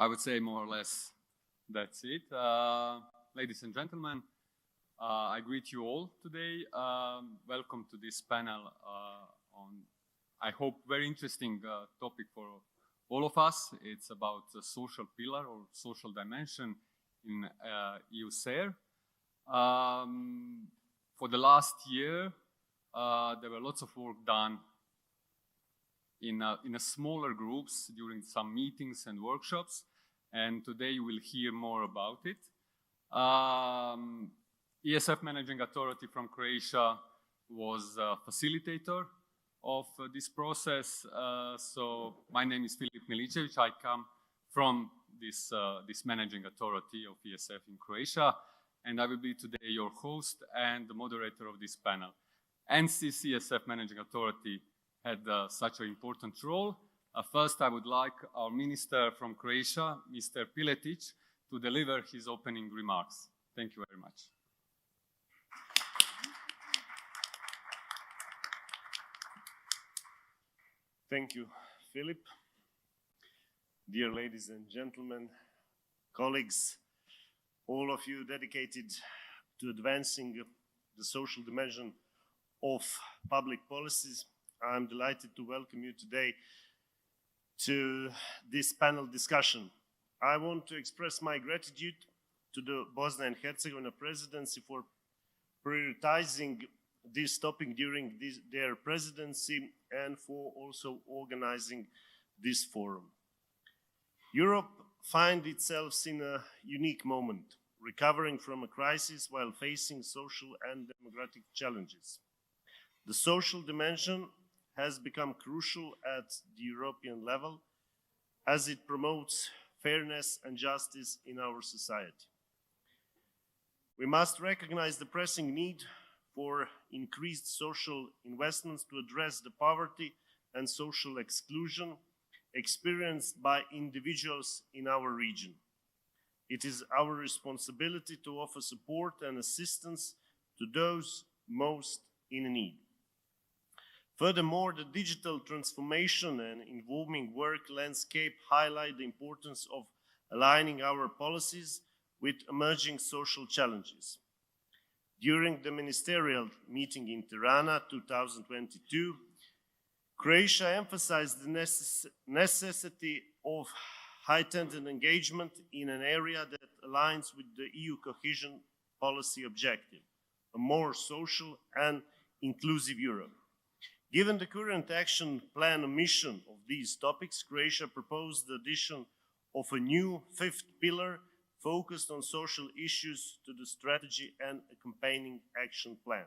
I would say more or less that's it. Ladies and gentlemen, I greet you all today. Welcome to this panel on, I hope, very interesting topic for all of us. It's about the social pillar or social dimension in EUSAIR. For the last year, there were lots of work done in smaller groups during some meetings and workshops, and today you will hear more about it. ESF Managing Authority from Croatia was a facilitator of this process. So my name is Filip Milicevic. I come from this Managing Authority of ESF in Croatia, and I will be today your host and the moderator of this panel. And since ESF Managing Authority had such an important role, first I would like our minister from Croatia, Mr. Piletić, to deliver his opening remarks. Thank you very much. Thank you, Filip. Dear ladies and gentlemen, colleagues, all of you dedicated to advancing the social dimension of public policies, I'm delighted to welcome you today to this panel discussion. I want to express my gratitude to the Bosnia and Herzegovina presidency for prioritizing this topic during their presidency and for also organizing this forum. Europe finds itself in a unique moment, recovering from a crisis while facing social and democratic challenges. The social dimension has become crucial at the European level as it promotes fairness and justice in our society. We must recognize the pressing need for increased social investments to address the poverty and social exclusion experienced by individuals in our region. It is our responsibility to offer support and assistance to those most in need. Furthermore, the digital transformation and evolving work landscape highlight the importance of aligning our policies with emerging social challenges. During the ministerial meeting in Tirana 2022, Croatia emphasized the necessity of heightened engagement in an area that aligns with the EU cohesion policy objective, a more social and inclusive Europe. Given the current action plan mission of these topics, Croatia proposed the addition of a new fifth pillar focused on social issues to the strategy and accompanying action plan.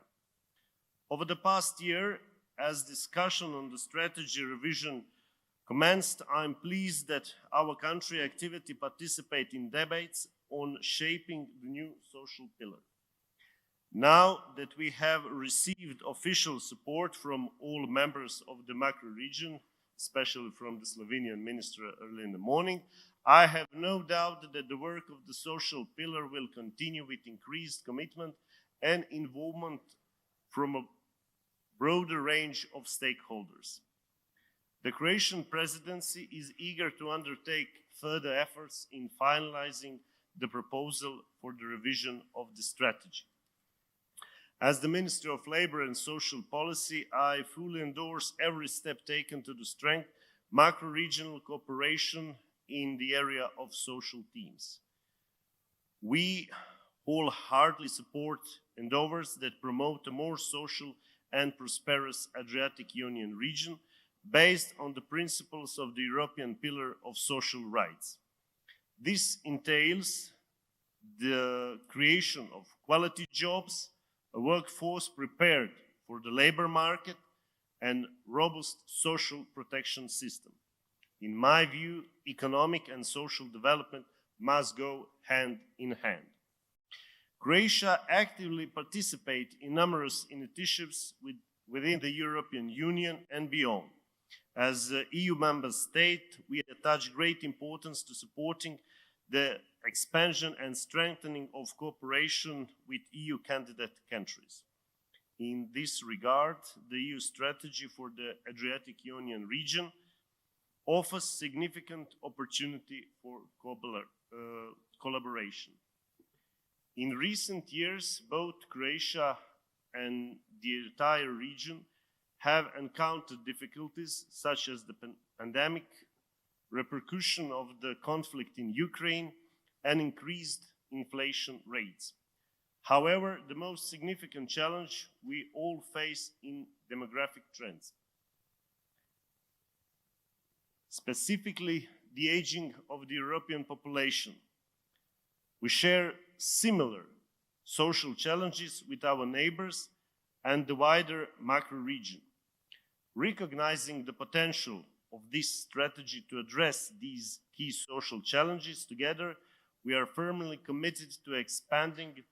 Over the past year, as discussion on the strategy revision commenced, I'm pleased that our country actively participates in debates on shaping the new social pillar. Now that we have received official support from all members of the macro region, especially from the Slovenian minister early in the morning, I have no doubt that the work of the social pillar will continue with increased commitment and involvement from a broader range of stakeholders. The Croatian presidency is eager to undertake further efforts in finalizing the proposal for the revision of the strategy. As the Minister of Labour and Social Policy, I fully endorse every step taken to strengthen macro-regional cooperation in the area of social themes. We wholeheartedly support endeavours that promote a more social and prosperous Adriatic Union region based on the principles of the European Pillar of Social Rights. This entails the creation of quality jobs, a workforce prepared for the labour market, and robust social protection system. In my view, economic and social development must go hand in hand. Croatia actively participates in numerous initiatives within the European Union and beyond. As an EU member state, we attach great importance to supporting the expansion and strengthening of cooperation with EU candidate countries. In this regard, the EU strategy for the Adriatic Union region offers significant opportunity for collaboration. In recent years, both Croatia and the entire region have encountered difficulties such as the pandemic, repercussion of the conflict in Ukraine, and increased inflation rates. However, the most significant challenge we all face in demographic trends. Specifically, the aging of the European population. We share similar social challenges with our neighbors and the wider macro region. Recognizing the potential of this strategy to address these key social challenges together, we are firmly committed to expanding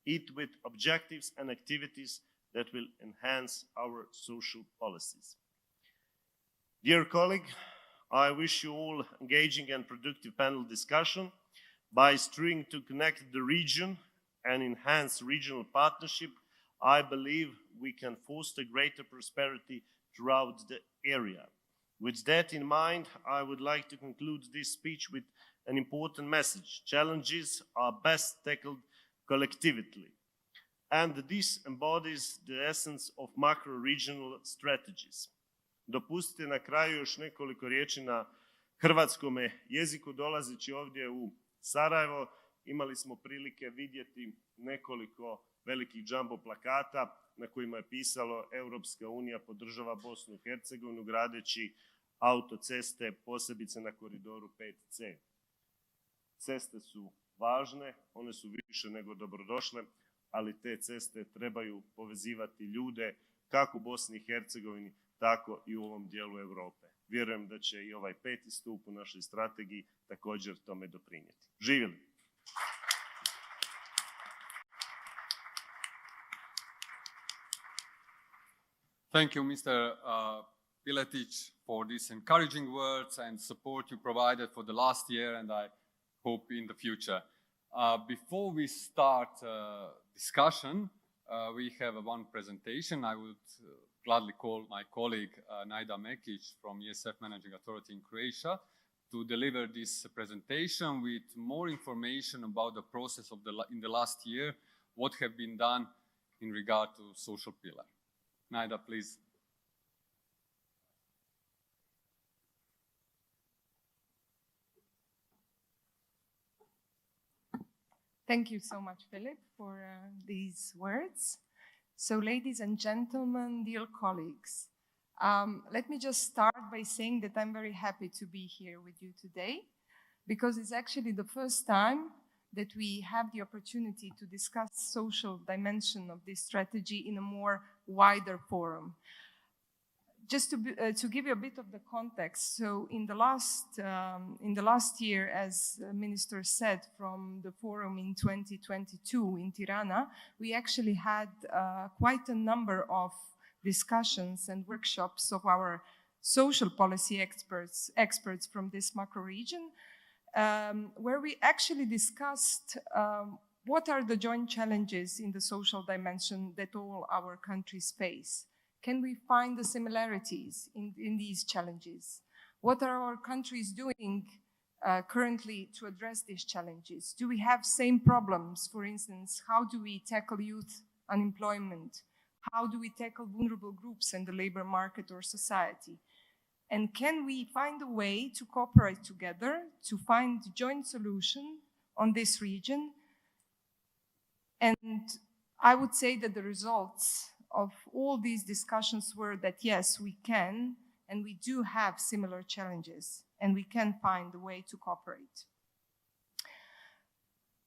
it with objectives and activities that will enhance our social policies. Dear colleague, I wish you all engaging and productive panel discussion. By striving to connect the region and enhance regional partnership, I believe we can foster greater prosperity throughout the area. With that in mind, I would like to conclude this speech with an important message. Challenges are best tackled collectively. And this embodies the essence of macro-regional strategies. Dopustite na kraju još nekoliko riječi na hrvatskom jeziku. Dolazeći ovdje u Sarajevo, imali smo prilike vidjeti nekoliko velikih jumbo plakata na kojima je pisalo Europska unija podržava Bosnu i Hercegovinu gradeći autoceste, posebice na koridoru 5C. Ceste su važne, one su više nego dobrodošle, ali te ceste trebaju povezivati ljude kako u Bosni i Hercegovini, tako i u ovom dijelu Europe. Vjerujem da će i ovaj 5. stup u našoj strategiji također tome doprinijeti. Živjeli! Thank you, Mr. Piletić, for these encouraging words and support you provided for the last year, and I hope in the future. Before we start discussion, we have one presentation. I would gladly call my colleague Naida Mekic from ESF Managing Authority in Croatia to deliver this presentation with more information about the process of in the last year, what have been done in regard to social pillar. Naida, please. Thank you so much, Philip, for these words. So, ladies and gentlemen, dear colleagues, let me just start by saying that I'm very happy to be here with you today, because it's actually the first time that we have the opportunity to discuss social dimension of this strategy in a more wider forum. Just to give you a bit of the context, so in the last year, as the minister said, from the forum in 2022 in Tirana, we actually had quite a number of discussions and workshops of our social policy experts from this macro region, where we actually discussed what are the joint challenges in the social dimension that all our countries face. Can we find the similarities in these challenges? What are our countries doing currently to address these challenges? Do we have same problems? For instance, how do we tackle youth unemployment? How do we tackle vulnerable groups in the labor market or society? And can we find a way to cooperate together to find joint solution on this region? And I would say that the results of all these discussions were that yes, we can, and we do have similar challenges, and we can find a way to cooperate.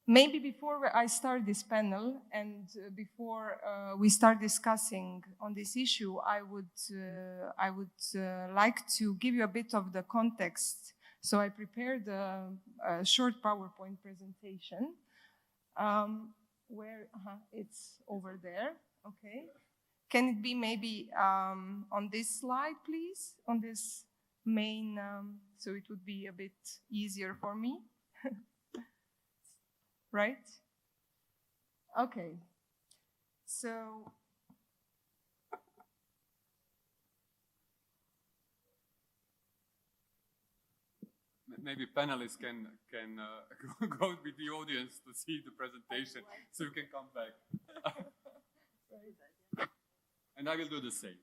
Maybe before I start this panel and before we start discussing on this issue, I would like to give you a bit of the context. So I prepared a short PowerPoint presentation where it's over there. Okay. Can it be maybe on this slide, please? On this main, so it would be a bit easier for me. Right? Okay. So, maybe panelists can go with the audience to see the presentation, so you can come back. And I will do the same.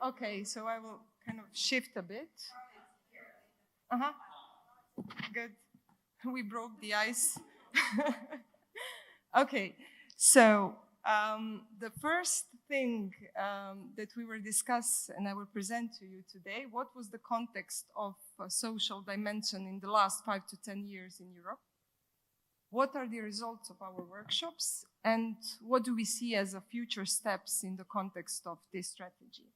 Okay, so I will kind of shift a bit. Good. We broke the ice. Okay, so the first thing that we will discuss and I will present to you today, what was the context of social dimension in the last 5 to 10 years in Europe? What are the results of our workshops? And what do we see as future steps in the context of this strategy?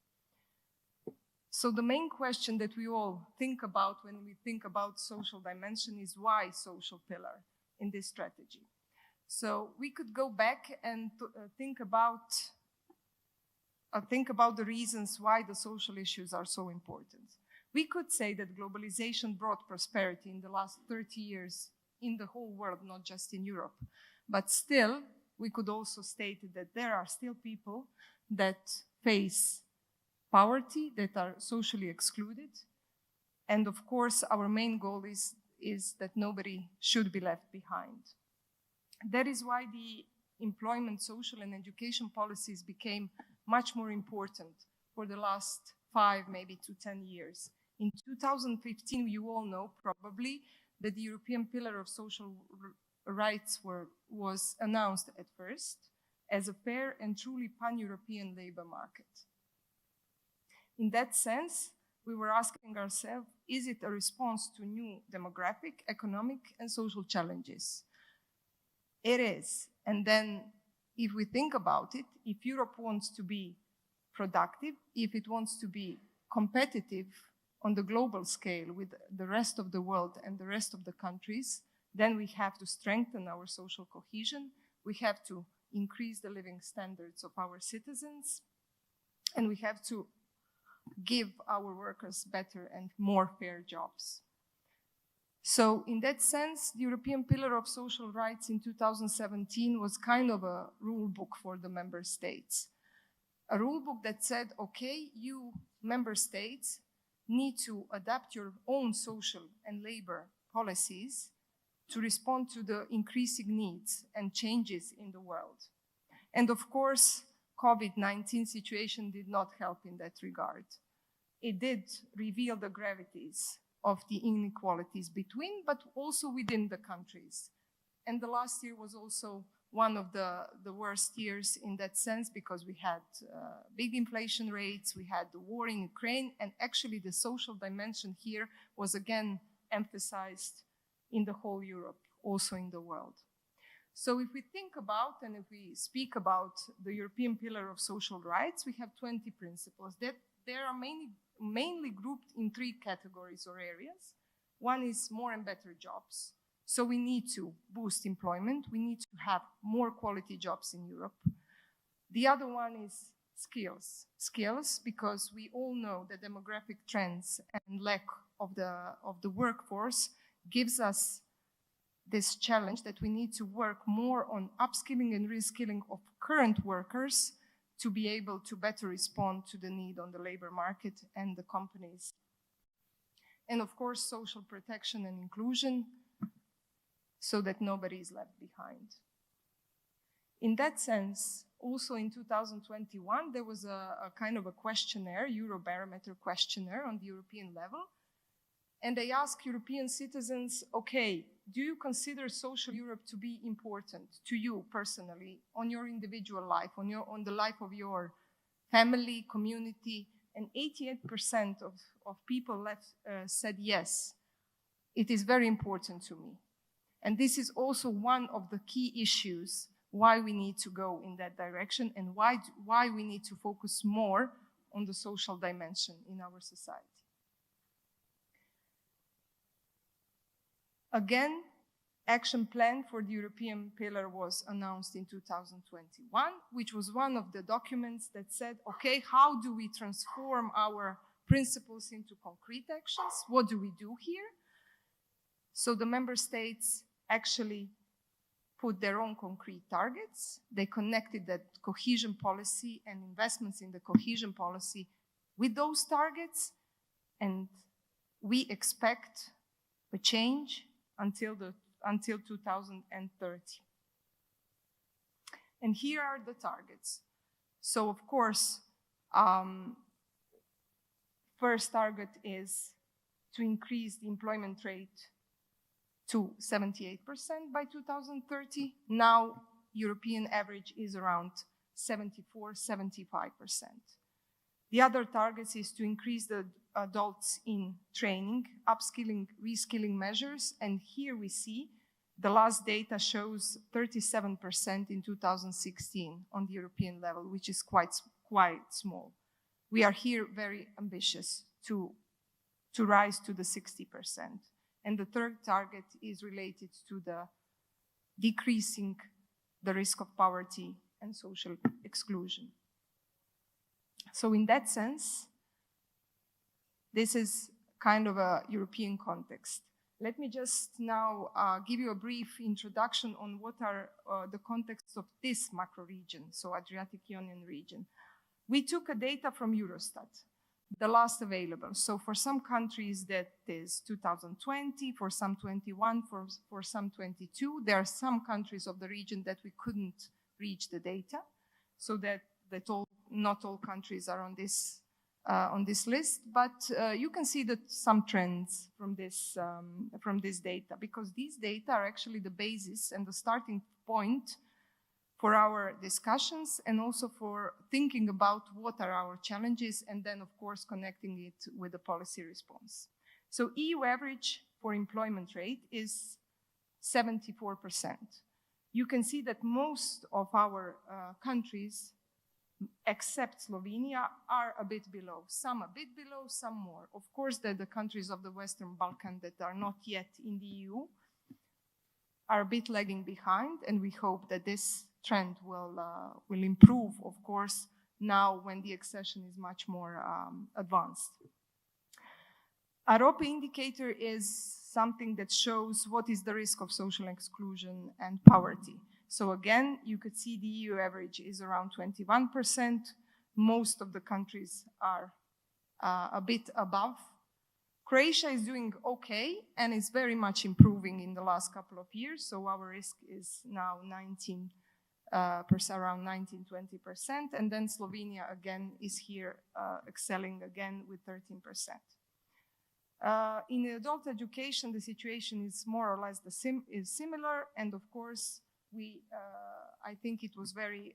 So the main question that we all think about when we think about social dimension is why social pillar in this strategy? So we could go back and think about the reasons why the social issues are so important. We could say that globalization brought prosperity in the last 30 years in the whole world, not just in Europe. But still, we could also state that there are still people that face poverty, that are socially excluded. And of course, our main goal is that nobody should be left behind. That is why the employment, social, and education policies became much more important for the last 5, maybe to 10 years. In 2015, you all know probably that the European Pillar of Social Rights was announced at first as a fair and truly pan-European labor market. In that sense, we were asking ourselves, is it a response to new demographic, economic, and social challenges? It is. And then if we think about it, if Europe wants to be productive, if it wants to be competitive on the global scale with the rest of the world and the rest of the countries, then we have to strengthen our social cohesion. We have to increase the living standards of our citizens, and we have to give our workers better and more fair jobs. So in that sense, the European Pillar of Social Rights in 2017 was kind of a rule book for the member states. A rule book that said, okay, you member states need to adapt your own social and labor policies to respond to the increasing needs and changes in the world. And of course, COVID-19 situation did not help in that regard. It did reveal the gravities of the inequalities between, but also within the countries. And the last year was also one of the worst years in that sense, because we had big inflation rates, we had the war in Ukraine, and actually the social dimension here was again emphasized in the whole Europe, also in the world. So if we think about and if we speak about the European Pillar of Social Rights, we have 20 principles that there are mainly grouped in 3 categories or areas. One is more and better jobs. So we need to boost employment. We need to have more quality jobs in Europe. The other one is skills. Skills, because we all know that demographic trends and lack of the workforce gives us this challenge that we need to work more on upskilling and reskilling of current workers to be able to better respond to the need on the labor market and the companies. And of course, social protection and inclusion, so that nobody is left behind. In that sense, also in 2021, there was a kind of a questionnaire, Eurobarometer questionnaire on the European level. And they asked European citizens, okay, do you consider social Europe to be important to you personally, on your individual life, on the life of your family, community? And 88% of people said yes, it is very important to me. And this is also one of the key issues why we need to go in that direction and why we need to focus more on the social dimension in our society. Again, action plan for the European Pillar was announced in 2021, which was one of the documents that said, okay, how do we transform our principles into concrete actions? What do we do here? So the member states actually put their own concrete targets. They connected that cohesion policy and investments in the cohesion policy with those targets. and we expect a change until 2030. And here are the targets. So of course, first target is to increase the employment rate to 78% by 2030. Now, European average is around 74–75%. The other target is to increase the adults in training, upskilling, reskilling measures, and here we see the last data shows 37% in 2016 on the European level, which is quite small. We are here very ambitious to rise to the 60%. And the third target is related to the decreasing the risk of poverty and social exclusion. So in that sense, this is kind of a European context. Let me just now give you a brief introduction on what are the contexts of this macro region, so Adriatic-Ionian region. We took a data from Eurostat, the last available. So for some countries that is 2020, for some 21, for some 22. There are some countries of the region that we couldn't reach the data, so that not all countries are on this list, but you can see that some trends from this data, because these data are actually the basis and the starting point for our discussions and also for thinking about what are our challenges and then, of course, connecting it with the policy response. So EU average for employment rate is 74%. You can see that most of our countries, except Slovenia, are a bit below. Some a bit below, some more. Of course, the countries of the Western Balkans that are not yet in the EU are a bit lagging behind, and we hope that this trend will improve, of course, now when the accession is much more advanced. AROPE indicator is something that shows what is the risk of social exclusion and poverty. So again, you could see the EU average is around 21%. Most of the countries are a bit above. Croatia is doing okay and is very much improving in the last couple of years. So our risk is now 19%, around 19–20%. And then Slovenia again is here excelling again with 13%. In adult education, the situation is more or less similar. And of course, I think it was very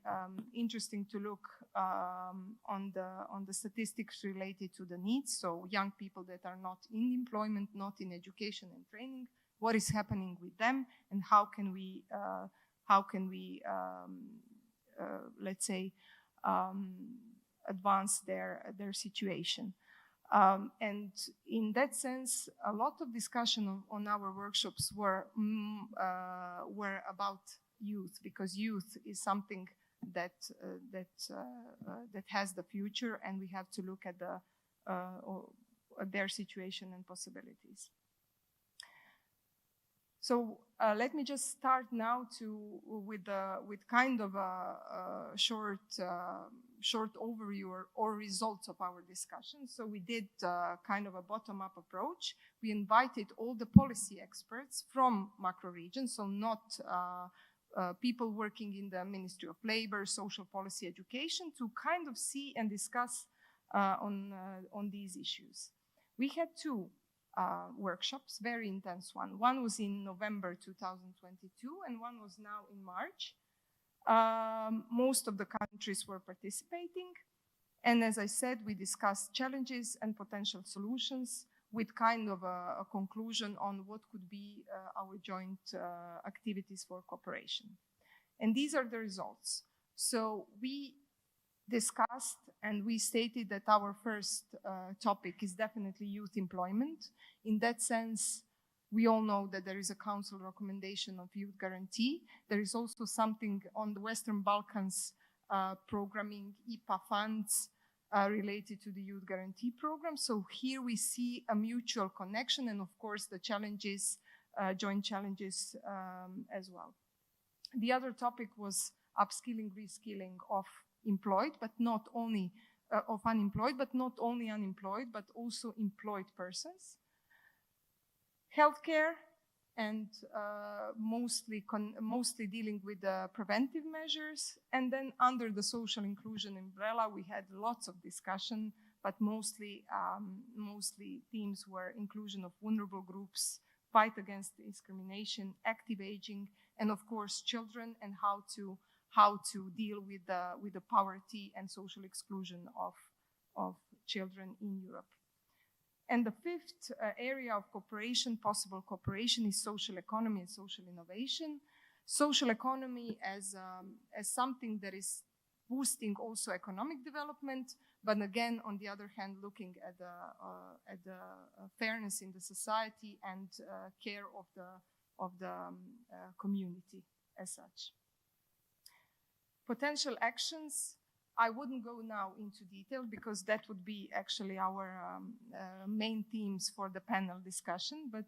interesting to look on the statistics related to the needs. So young people that are not in employment, not in education and training, what is happening with them, and how can we let's say advance their situation. And in that sense, a lot of discussion on our workshops were about youth, because youth is something that has the future, and we have to look at their situation and possibilities. So let me just start now with kind of a short overview or results of our discussion. So we did kind of a bottom-up approach. We invited all the policy experts from macro regions, so not people working in the Ministry of Labor, Social Policy, Education, to kind of see and discuss on these issues. We had two workshops, very intense one. One was in November 2022, and one was now in March. Most of the countries were participating. And as I said, we discussed challenges and potential solutions with kind of a conclusion on what could be our joint activities for cooperation. And these are the results. So we discussed and we stated that our first topic is definitely youth employment. In that sense, we all know that there is a council recommendation of youth guarantee. There is also something on the Western Balkans programming IPA funds related to the youth guarantee program. So here we see a mutual connection and of course the challenges, joint challenges as well. The other topic was upskilling, reskilling of employed, but not only of unemployed, but not only unemployed, but also employed persons. Healthcare, and mostly dealing with the preventive measures. And then under the social inclusion umbrella, we had lots of discussion, but mostly themes were inclusion of vulnerable groups, fight against discrimination, active aging, and of course children, and how to deal with the poverty and social exclusion of children in Europe. And the fifth area of cooperation, possible cooperation, is social economy and social innovation. Social economy as something that is boosting also economic development, but again, on the other hand, looking at the fairness in the society and care of the community as such. Potential actions. I wouldn't go now into detail because that would be actually our main themes for the panel discussion. But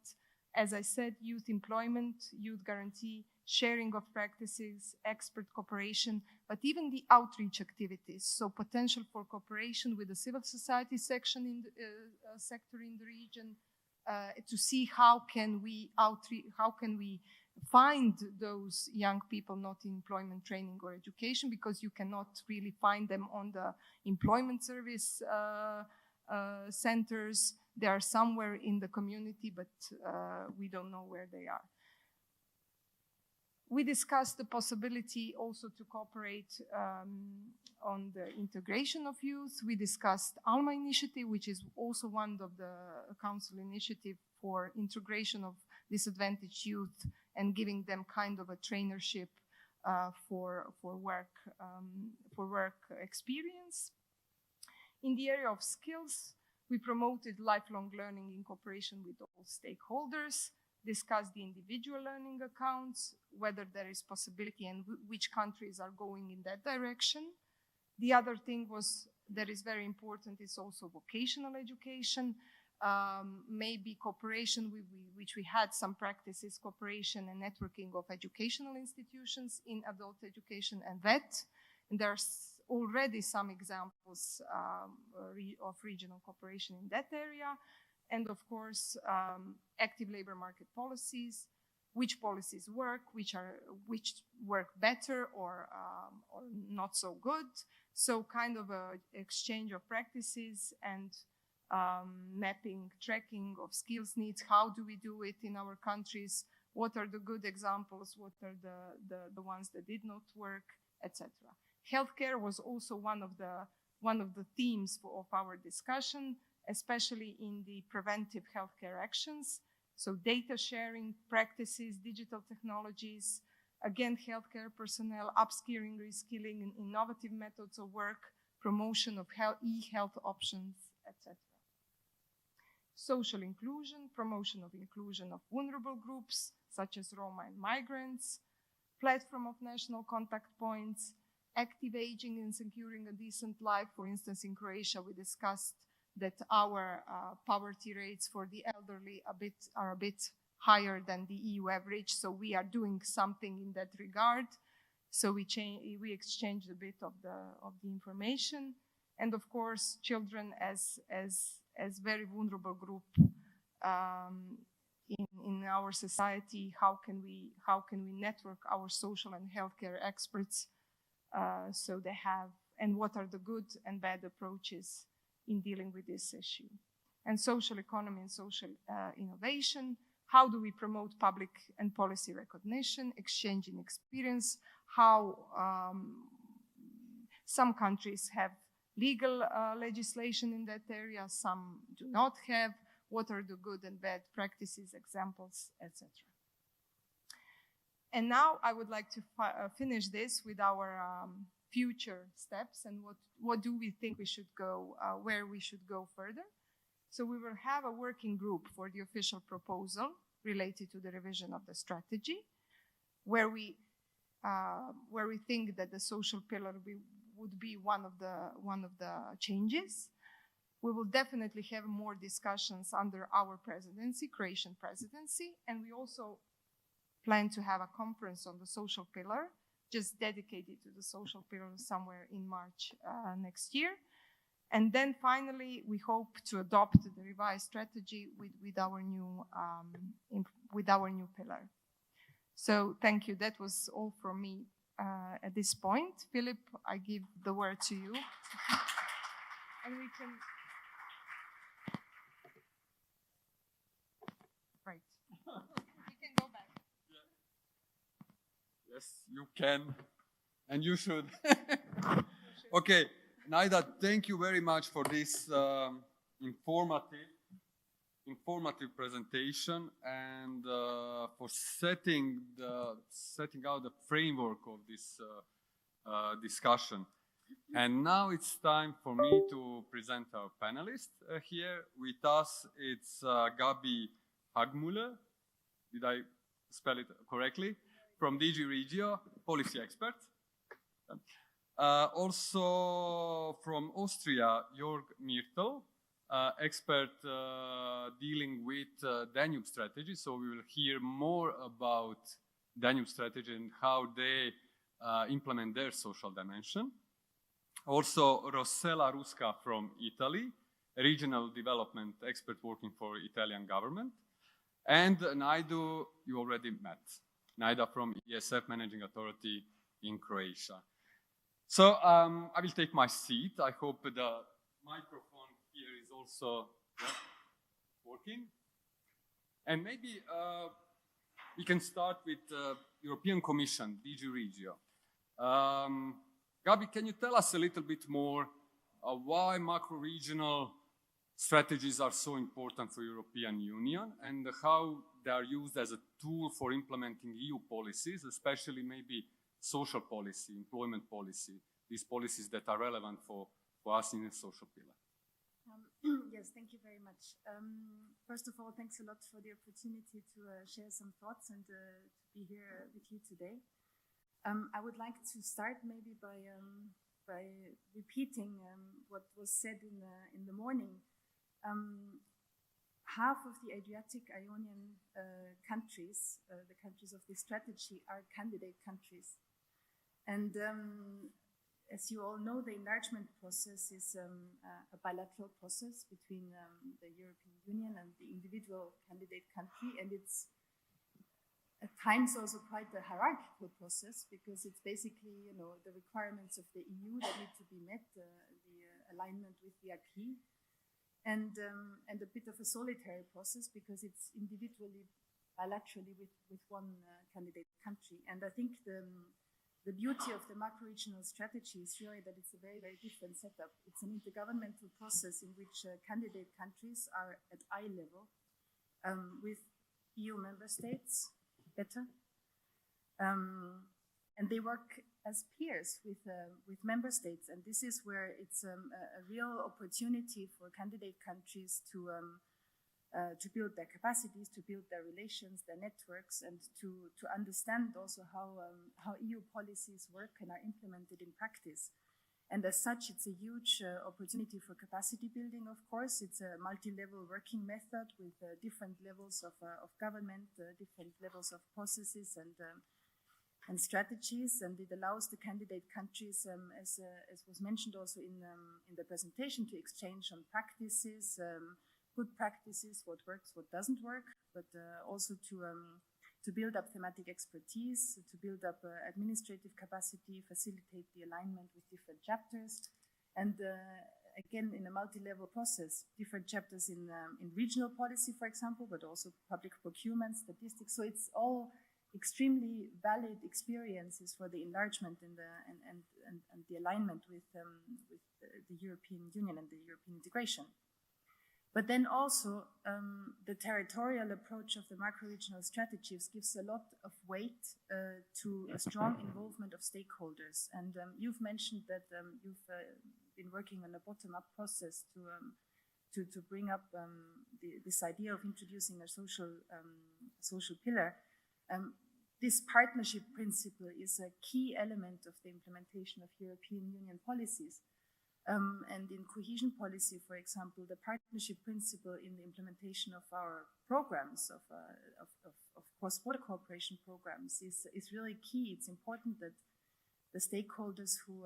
as I said, youth employment, youth guarantee, sharing of practices, expert cooperation, but even the outreach activities. So potential for cooperation with the civil society sector in the region to see how can we find those young people not in employment training or education, because you cannot really find them on the employment service centers. They are somewhere in the community, but we don't know where they are. We discussed the possibility also to cooperate on the integration of youth. We discussed ALMA initiative, which is also one of the council initiative for integration of disadvantaged youth and giving them kind of a trainership for work experience. In the area of skills, we promoted lifelong learning in cooperation with all stakeholders, discussed the individual learning accounts, whether there is possibility and which countries are going in that direction. The other thing that is very important is also vocational education. Maybe cooperation, which we had some practices, cooperation and networking of educational institutions in adult education and VET. And there's already some examples of regional cooperation in that area. And of course, active labor market policies, which policies work, which work better or not so good. So kind of an exchange of practices and mapping, tracking of skills needs. How do we do it in our countries? What are the good examples? What are the ones that did not work, etc. Healthcare was also one of the themes of our discussion, especially in the preventive healthcare actions. So data sharing practices, digital technologies, again, healthcare personnel, upskilling, reskilling, and innovative methods of work, promotion of e-health options, etc. Social inclusion, promotion of inclusion of vulnerable groups, such as Roma and migrants, platform of national contact points, active aging and securing a decent life. For instance, in Croatia, we discussed that our poverty rates for the elderly are a bit higher than the EU average, so we are doing something in that regard. So we exchanged a bit of the information, and of course, children as very vulnerable group in our society. How can we network our social and healthcare experts so they have, and what are the good and bad approaches in dealing with this issue? And social economy and social innovation. How do we promote public and policy recognition, exchanging experience? How some countries have legal legislation in that area, some do not have. What are the good and bad practices, examples, etc. And now I would like to finish this with our future steps and what do we think we should go, where we should go further. So we will have a working group for the official proposal related to the revision of the strategy, where we think that the social pillar would be one of the changes. We will definitely have more discussions under our presidency, Croatian presidency, and we also plan to have a conference on the social pillar, just dedicated to the social pillar somewhere in March next year. And then finally, we hope to adopt the revised strategy with our new pillar. So thank you. That was all from me at this point. Philip, I give the word to you. And we can... Right. We can go back. Yeah. Yes, you can. And you should. Okay, Naida, thank you very much for this informative presentation and for setting out the framework of this discussion. And now it's time for me to present our panelists here. With us, it's Gabi Hagmüller. Did I spell it correctly? From DG Regio, policy expert. Also from Austria, Jörg Myrtel, expert dealing with Danube strategy. So we will hear more about Danube strategy and how they implement their social dimension. Also Rossella Rusca from Italy, regional development expert working for Italian government. And Naidu, you already met. Naida from ESF Managing Authority in Croatia. So I will take my seat. I hope the microphone here is also working. And maybe we can start with European Commission, DG Regio. Gabi, can you tell us a little bit more why macro-regional strategies are so important for European Union and how they are used as a tool for implementing EU policies, especially maybe social policy, employment policy, these policies that are relevant for us in the social pillar? Yes, thank you very much. First of all, thanks a lot for the opportunity to share some thoughts and to be here with you today. I would like to start maybe by repeating what was said in the morning. Half of the Adriatic Ionian countries, the countries of this strategy, are candidate countries. And as you all know, the enlargement process is a bilateral process between the European Union and the individual candidate country, and it's at times also quite a hierarchical process because it's basically, the requirements of the EU that need to be met, the alignment with the acquis, and a bit of a solitary process because it's individually, bilaterally with one candidate country. And I think the beauty of the macro-regional strategy is really that it's a very, very different setup. It's an intergovernmental process in which candidate countries are at eye level with EU member states better. And they work as peers with member states. And this is where it's a real opportunity for candidate countries to build their capacities, to build their relations, their networks, and to understand also how EU policies work and are implemented in practice. And as such, it's a huge opportunity for capacity building, of course. It's a multi-level working method with different levels of government, different levels of processes and strategies, and it allows the candidate countries, as was mentioned also in the presentation, to exchange on practices, good practices, what works, what doesn't work, but also to build up thematic expertise, to build up administrative capacity, facilitate the alignment with different chapters, and again, in a multi-level process, different chapters in regional policy, for example, but also public procurement, statistics. So it's all extremely valid experiences for the enlargement and the alignment with the European Union and the European integration. But then also the territorial approach of the macro-regional strategies gives a lot of weight to a strong involvement of stakeholders. And you've mentioned that you've been working on a bottom-up process to bring up this idea of introducing a social pillar. This partnership principle is a key element of the implementation of European Union policies. And in cohesion policy, for example, the partnership principle in the implementation of our programs, of cross-border cooperation programs, is really key. It's important that the stakeholders who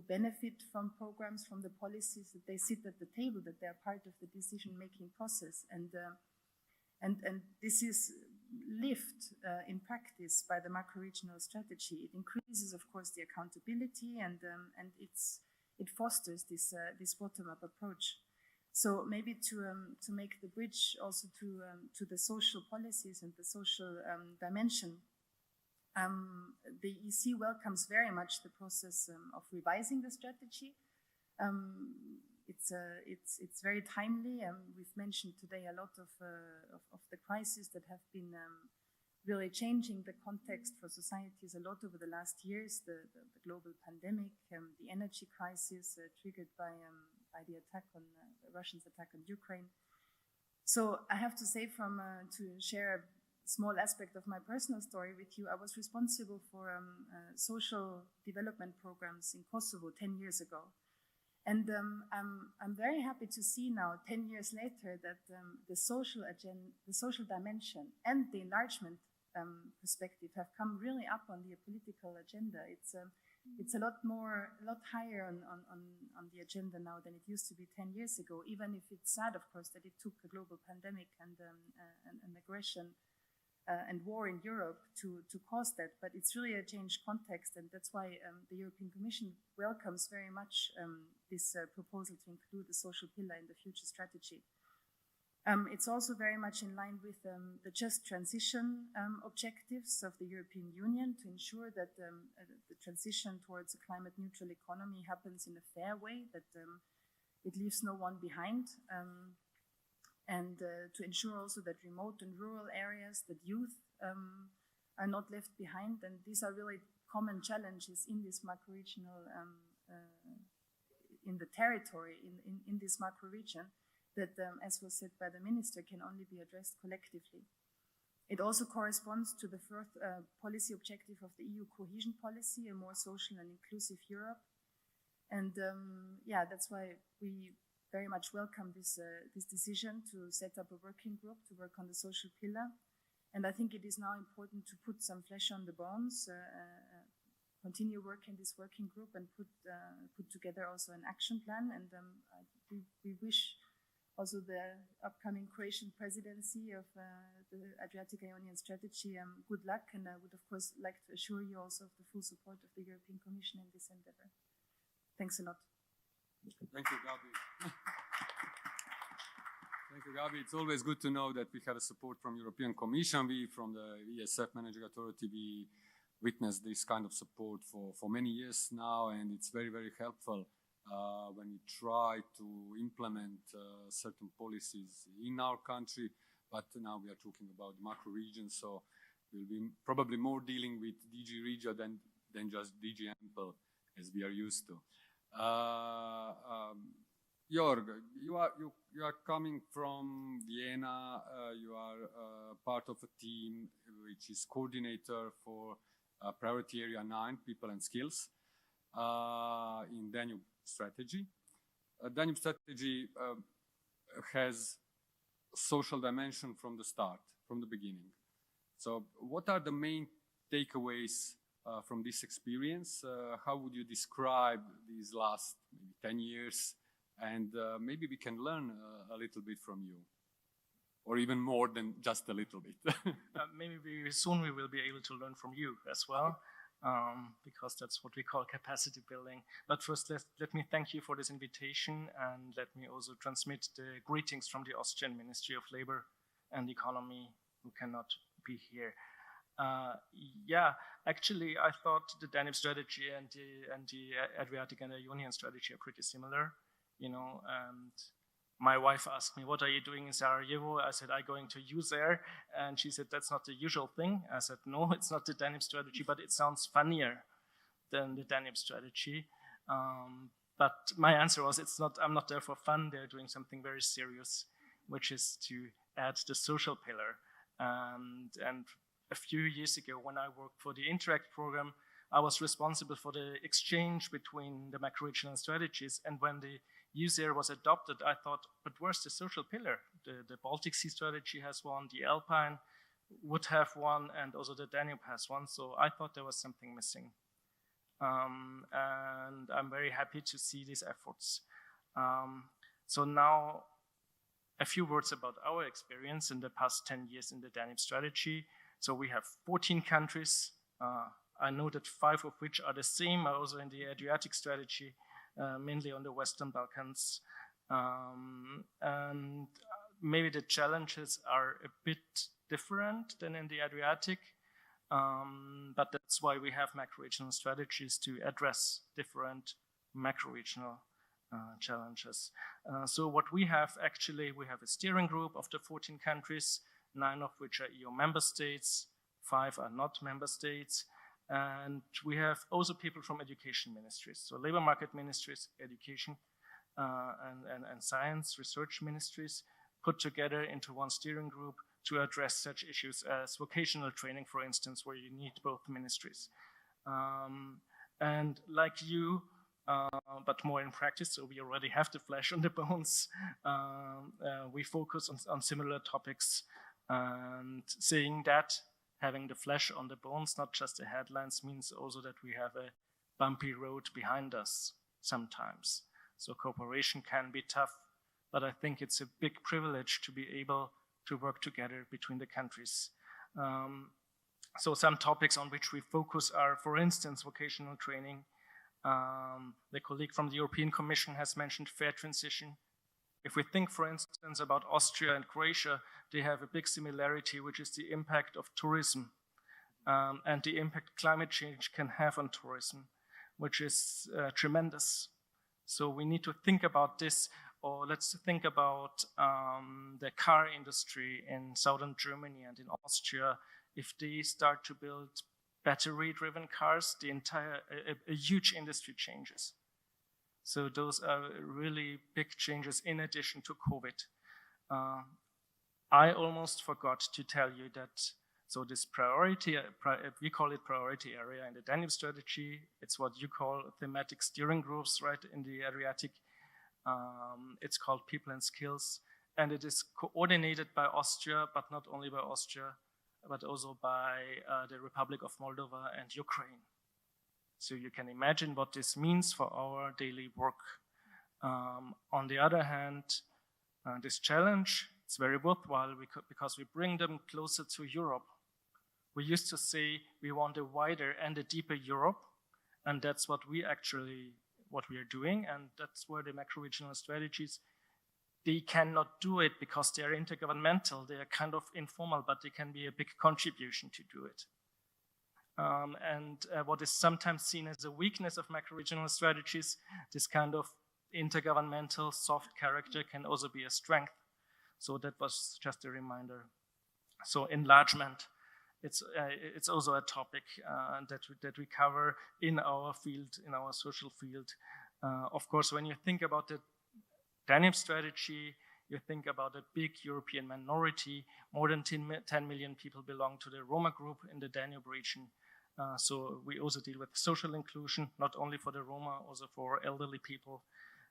benefit from programs, from the policies, that they sit at the table, that they are part of the decision-making process. And this is lived in practice by the macro-regional strategy. It increases, of course, the accountability, and it fosters this bottom-up approach. So maybe to make the bridge also to the social policies and the social dimension, the EC welcomes very much the process of revising the strategy. It's very timely. We've mentioned today a lot of the crises that have been really changing the context for societies a lot over the last years. The global pandemic, the energy crisis triggered by the attack on the Russians' attack on Ukraine. So I have to say, to share a small aspect of my personal story with you, I was responsible for social development programs in Kosovo 10 years ago. And I'm very happy to see now, 10 years later, that the social dimension and the enlargement perspective have come really up on the political agenda. It's a lot higher on the agenda now than it used to be 10 years ago, even if it's sad, of course, that it took a global pandemic and an aggression and war in Europe to cause that. But it's really a changed context, and that's why the European Commission welcomes very much this proposal to include the social pillar in the future strategy. It's also very much in line with the just transition objectives of the European Union to ensure that the transition towards a climate neutral economy happens in a fair way, that it leaves no one behind, and to ensure also that remote and rural areas, that youth are not left behind. And these are really common challenges in this macro-regional, in the territory, in this macro-region, that, as was said by the minister, can only be addressed collectively. It also corresponds to the first policy objective of the EU cohesion policy, a more social and inclusive Europe. And yeah, that's why we very much welcome this decision to set up a working group to work on the social pillar. And I think it is now important to put some flesh on the bones, continue work in this working group, and put together also an action plan. And we wish also the upcoming Croatian presidency of the Adriatic-Ionian strategy good luck, and I would of course like to assure you also of the full support of the European Commission in this endeavor. Thanks a lot. Thank you, Gabi. Thank you, Gabi. It's always good to know that we have a support from European Commission. We, from the ESF Managing Authority, we witnessed this kind of support for many years now, and it's very, very helpful when we try to implement certain policies in our country. But now we are talking about the macro region, so we'll be probably more dealing with DG Regio than just DG Ample, as we are used to. Jörg, you are coming from Vienna. You are part of a team which is coordinator for Priority Area 9, People and Skills, in Danube strategy. Danube strategy has social dimension from the start, from the beginning. So what are the main takeaways from this experience? How would you describe these last maybe 10 years? And maybe we can learn a little bit from you, or even more than just a little bit. Maybe soon we will be able to learn from you as well, because that's what we call capacity building. But first, let me thank you for this invitation, and let me also transmit the greetings from the Austrian Ministry of Labor and Economy, who cannot be here. Yeah, actually, I thought the Danube strategy and the Adriatic and Ionian strategy are pretty similar, you know. And my wife asked me, "What are you doing in Sarajevo?" I said, "I'm going to EUSAIR," and she said, "That's not the usual thing." I said, "No, it's not the Danube strategy, but it sounds funnier than the Danube strategy." But my answer was, I'm not there for fun. They're doing something very serious, which is to add the social pillar. And a few years ago, when I worked for the Interact program, I was responsible for the exchange between the macro-regional strategies. And when the EUSAIR was adopted, I thought, but where's the social pillar? The Baltic Sea strategy has one, the Alpine would have one, and also the Danube has one. So I thought there was something missing. And I'm very happy to see these efforts. So now, a few words about our experience in the past 10 years in the Danube strategy. So we have 14 countries. I know that 5 of which are the same, also in the Adriatic strategy, mainly on the Western Balkans. And maybe the challenges are a bit different than in the Adriatic, but that's why we have macro-regional strategies to address different macro-regional challenges. So what we have actually, we have a steering group of the 14 countries, 9 of which are EU member states, 5 are not member states, and we have also people from education ministries, so labor market ministries, education, and science research ministries put together into one steering group to address such issues as vocational training, for instance, where you need both ministries. And like you, but more in practice, so we already have the flesh on the bones, we focus on similar topics, and saying that having the flesh on the bones, not just the headlines, means also that we have a bumpy road behind us sometimes. So cooperation can be tough, but I think it's a big privilege to be able to work together between the countries. So some topics on which we focus are, for instance, vocational training. The colleague from the European Commission has mentioned fair transition. If we think, for instance, about Austria and Croatia, they have a big similarity, which is the impact of tourism and the impact climate change can have on tourism, which is tremendous. So we need to think about this, or let's think about the car industry in southern Germany and in Austria. If they start to build battery-driven cars, a huge industry changes. So those are really big changes in addition to COVID. I almost forgot to tell you that, so this priority, we call it priority area in the Danube strategy. It's what you call thematic steering groups, right, in the Adriatic. It's called People and Skills, and it is coordinated by Austria, but not only by Austria, but also by the Republic of Moldova and Ukraine. So you can imagine what this means for our daily work. On the other hand, this challenge, it's very worthwhile because we bring them closer to Europe. We used to say we want a wider and a deeper Europe, and that's what we are doing, and that's where the macro-regional strategies, they cannot do it because they are intergovernmental, they are kind of informal, but they can be a big contribution to do it. What is sometimes seen as a weakness of macro-regional strategies, this kind of intergovernmental soft character can also be a strength. So that was just a reminder. So enlargement, it's also a topic that we cover in our field, in our social field. Of course, when you think about the Danube strategy, you think about a big European minority. More than 10 million people belong to the Roma group in the Danube region. So we also deal with social inclusion, not only for the Roma, also for elderly people,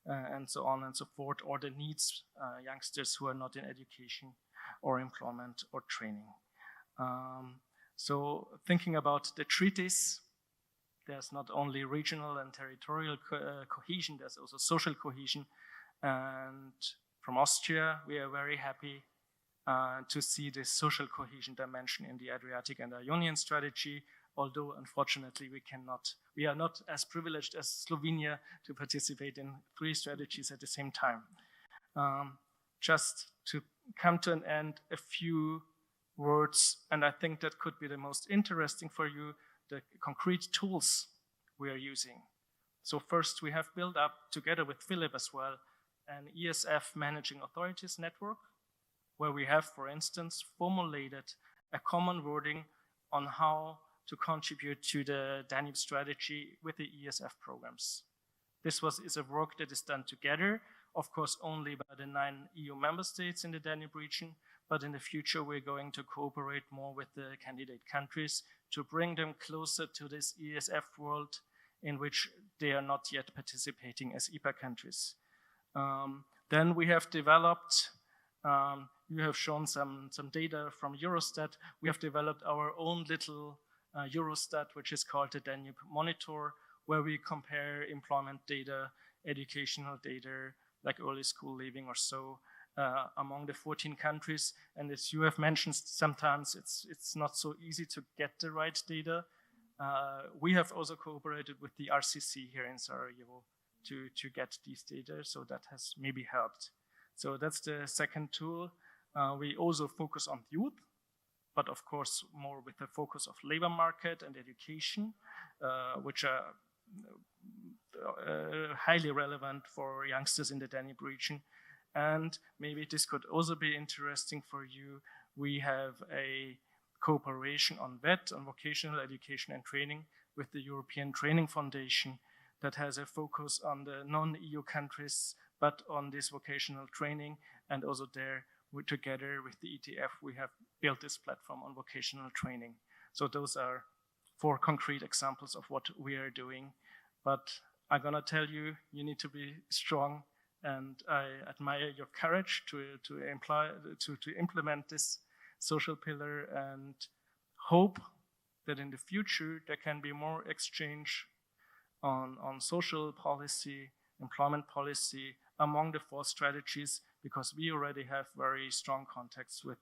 and so on and so forth, or the needs, youngsters who are not in education or employment or training. So thinking about the treaties, there's not only regional and territorial cohesion, there's also social cohesion. And from Austria, we are very happy to see this social cohesion dimension in the Adriatic and Ionian strategy, although unfortunately we are not as privileged as Slovenia to participate in 3 strategies at the same time. Just to come to an end, a few words, and I think that could be the most interesting for you, the concrete tools we are using. So first, we have built up, together with Philip as well, an ESF Managing Authorities network, where we have, for instance, formulated a common wording on how to contribute to the Danube strategy with the ESF programs. This is a work that is done together, of course, only by the 9 EU member states in the Danube region, but in the future, we're going to cooperate more with the candidate countries to bring them closer to this ESF world in which they are not yet participating as EPA countries. Then we have developed, you have shown some data from Eurostat. We have developed our own little Eurostat, which is called the Danube Monitor, where we compare employment data, educational data, like early school leaving or so, among the 14 countries. And as you have mentioned, sometimes it's not so easy to get the right data. We have also cooperated with the RCC here in Sarajevo to get these data, so that has maybe helped. So that's the second tool. We also focus on youth, but of course more with the focus of labor market and education, which are highly relevant for youngsters in the Danube region. And maybe this could also be interesting for you. We have a cooperation on VET, on vocational education and training, with the European Training Foundation that has a focus on the non-EU countries, but on this vocational training. And also there, together with the ETF, we have built this platform on vocational training. So those are 4 concrete examples of what we are doing. But I'm gonna tell you, you need to be strong, and I admire your courage to implement this social pillar, and hope that in the future there can be more exchange on social policy, employment policy among the 4 strategies, because we already have very strong contacts with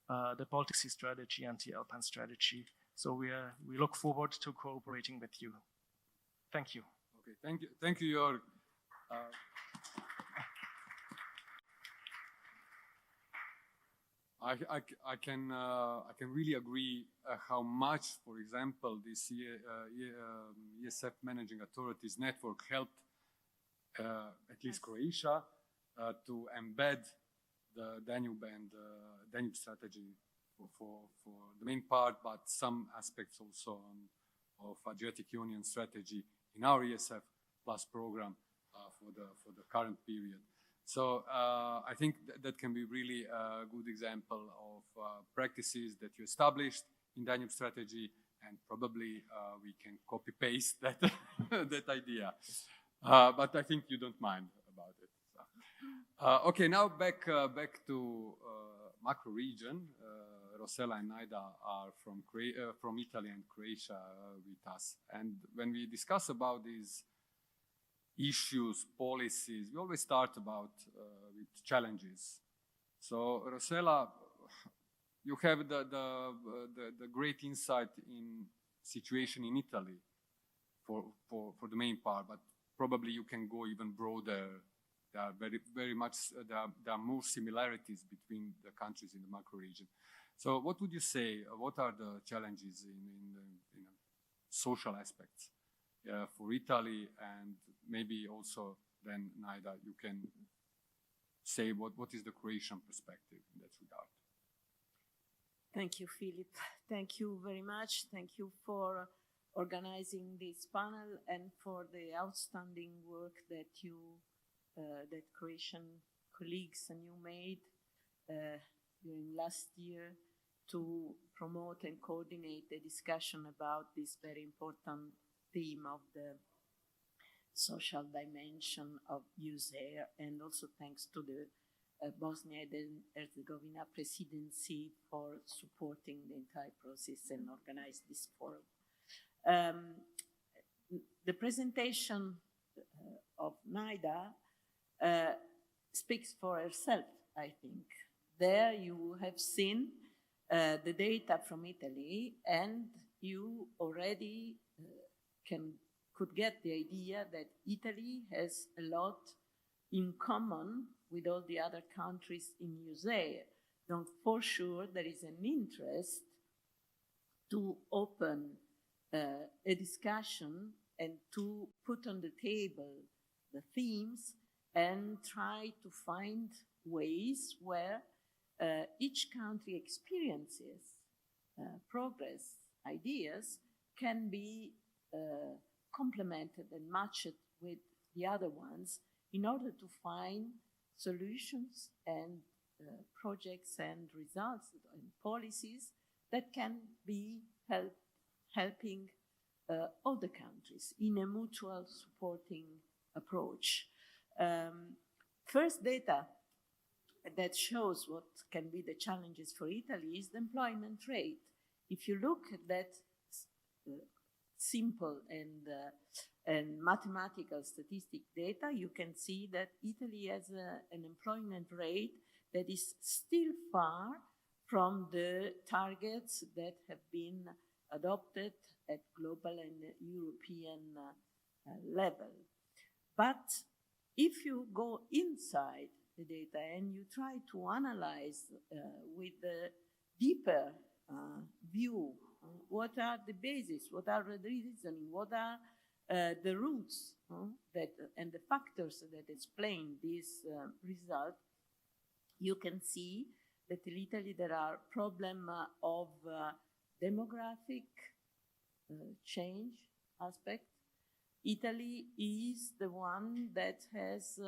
the Baltic Sea strategy and the Alpine strategy. So we look forward to cooperating with you. Thank you. Okay, thank you, Jörg. I can really agree how much, for example, this ESF Managing Authorities Network helped at least Croatia to embed the Danube and Danube strategy for the main part, but some aspects also of Adriatic Union strategy in our ESF Plus program for the current period. So I think that can be really a good example of practices that you established in Danube strategy, and probably we can copy-paste that, that idea. But I think you don't mind about it. So. Okay, now back to macro region. Rosella and Naida are from Italy and Croatia with us. And when we discuss about these issues, policies, we always start about with challenges. So Rosella, you have the great insight in situation in Italy for the main part, but probably you can go even broader. There are very much there are more similarities between the countries in the macro region. So what would you say? What are the challenges in social aspects for Italy, and maybe also then Naida, you can say what is the Croatian perspective in that regard? Thank you, Philip. Thank you very much. Thank you for organizing this panel and for the outstanding work that that Croatian colleagues and you made during last year to promote and coordinate the discussion about this very important theme of the social dimension of EUSAIR, and also thanks to the Bosnia and Herzegovina presidency for supporting the entire process and organize this forum. The presentation of Naida speaks for herself, I think. There you have seen the data from Italy, and you already could get the idea that Italy has a lot in common with all the other countries in EUSAIR. Donc, for sure, there is an interest to open a discussion and to put on the table the themes and try to find ways where each country experiences progress, ideas can be complemented and matched with the other ones in order to find solutions and projects and results and policies that can be helping all the countries in a mutual supporting approach. First data that shows what can be the challenges for Italy is the employment rate. If you look at that simple and mathematical statistic data, you can see that Italy has an employment rate that is still far from the targets that have been adopted at global and European level. But if you go inside the data and you try to analyze with a deeper view, what are the bases, what are the reasoning, what are the roots that and the factors that explain this result, you can see that in Italy there are problems of demographic change aspect. Italy is the one that has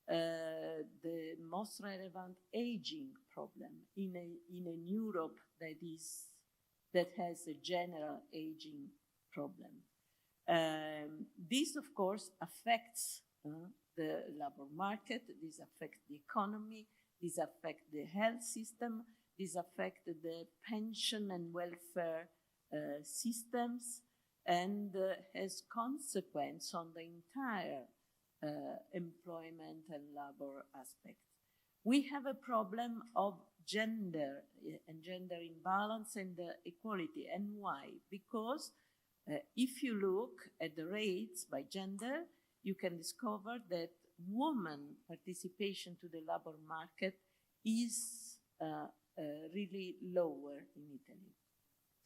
the most relevant aging problem in a Europe that has a general aging problem. This, of course, affects the labor market. This affects the economy. This affects the health system. This affects the pension and welfare systems, and has consequence on the entire employment and labor aspect. We have a problem of gender and gender imbalance and equality. And why? Because if you look at the rates by gender, you can discover that women participation to the labor market is really lower in Italy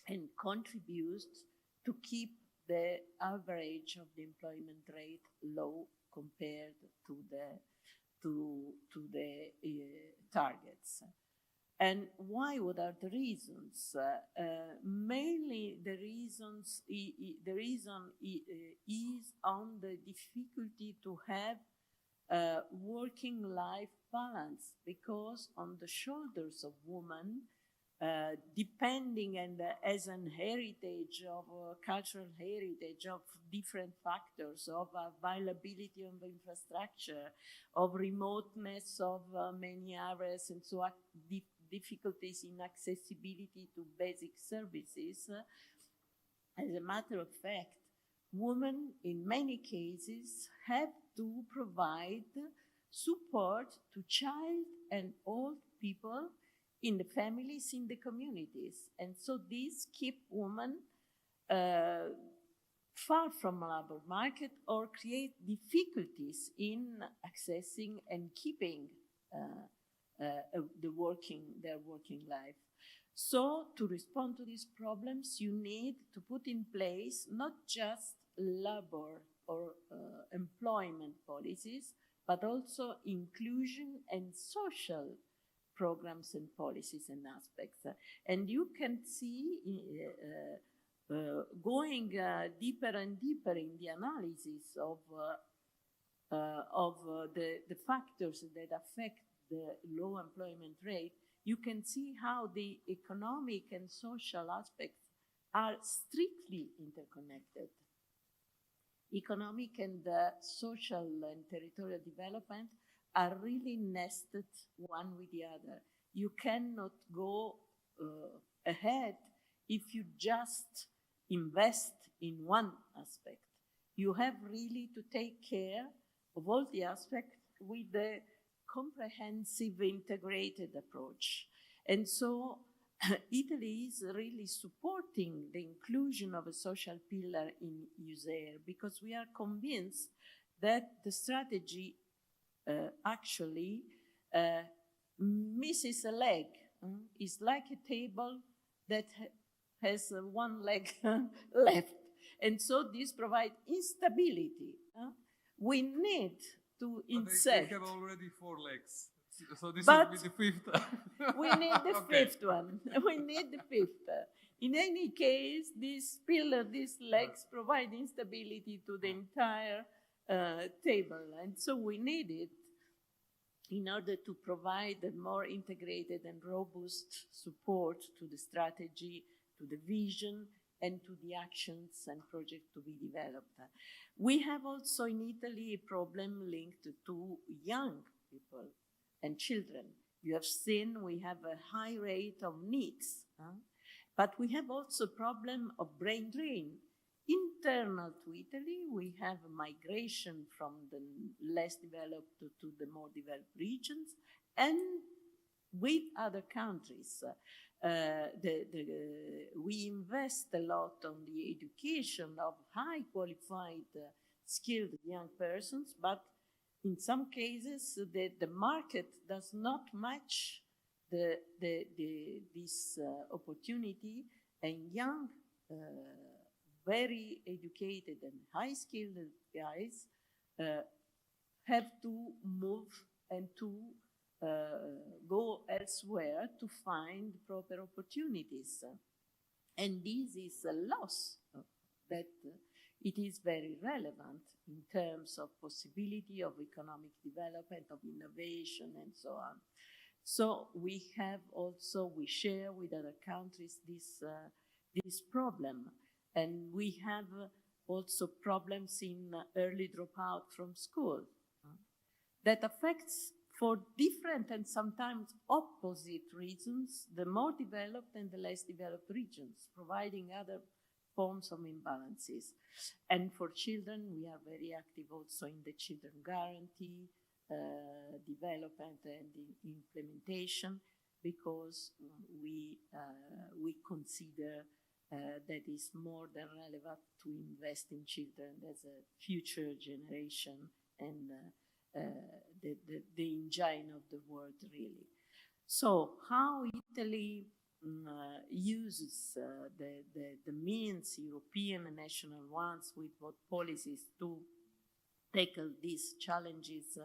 and contributes to keep the average of the employment rate low compared to the targets. And why? What are the reasons? Mainly the reason is on the difficulty to have working life balance, because on the shoulders of women, depending and as an heritage of cultural heritage of different factors, of availability of infrastructure, of remoteness of many areas, and so difficulties in accessibility to basic services. As a matter of fact, women in many cases have to provide support to child and old people in the families, in the communities. And so these keep women far from the labor market or create difficulties in accessing and keeping their working life. So to respond to these problems, you need to put in place not just labor or employment policies, but also inclusion and social programs and policies and aspects. And you can see going deeper and deeper in the analysis of the factors that affect the low employment rate, you can see how the economic and social aspects are strictly interconnected. Economic and social and territorial development are really nested one with the other. You cannot go ahead if you just invest in one aspect. You have really to take care of all the aspects with the comprehensive integrated approach. And so Italy is really supporting the inclusion of a social pillar in EUSAIR, because we are convinced that the strategy actually misses a leg. It's like a table that has one leg left. And so this provides instability. We need to insert. They have already 4 legs. So this But will be the 5th. we need the fifth one. We need the fifth. In any case, this pillar, these legs provide instability to the entire table. And so we need it in order to provide a more integrated and robust support to the strategy, to the vision, and to the actions and projects to be developed. We have also in Italy a problem linked to young people and children. You have seen we have a high rate of NEETs, but we have also a problem of brain drain internal to Italy, we have a migration from the less developed to the more developed regions, and with other countries. We invest a lot on the education of high qualified, skilled young persons, but in some cases the market does not match this opportunity, and young, very educated and high skilled guys have to move and to go elsewhere to find proper opportunities. And this is a loss that it is very relevant in terms of possibility of economic development, of innovation, and so on. So we have also, we share with other countries this problem. And we have also problems in early dropout from school that affects, for different and sometimes opposite reasons, the more developed and the less developed regions, providing other forms of imbalances. And for children, we are very active also in the children guarantee development and implementation, because we consider that is more than relevant to invest in children as a future generation and the engine of the world, really. So how Italy uses the means, European and national ones, with what policies to tackle these challenges,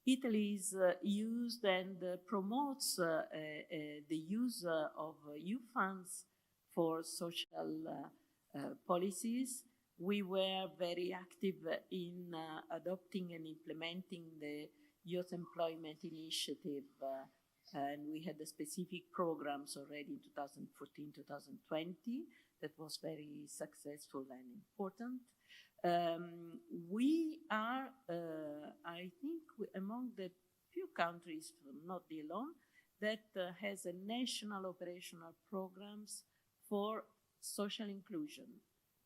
Italy is used and promotes the use of EU funds for social policies. We were very active in adopting and implementing the Youth Employment Initiative, and we had the specific programs already in 2014-2020 that was very successful and important. We are, I think, among the few countries, not the alone, that has a national operational programs for social inclusion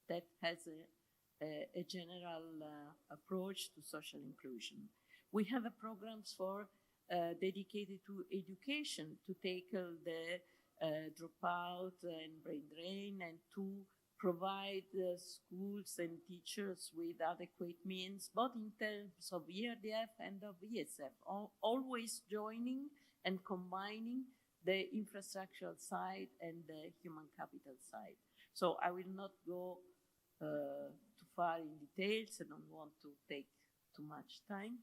that has a general approach to social inclusion. We have programs for dedicated to education to tackle the dropout and brain drain, and to provide schools and teachers with adequate means, both in terms of ERDF and of ESF, always joining and combining the infrastructural side and the human capital side. So I will not go too far in details. I don't want to take too much time,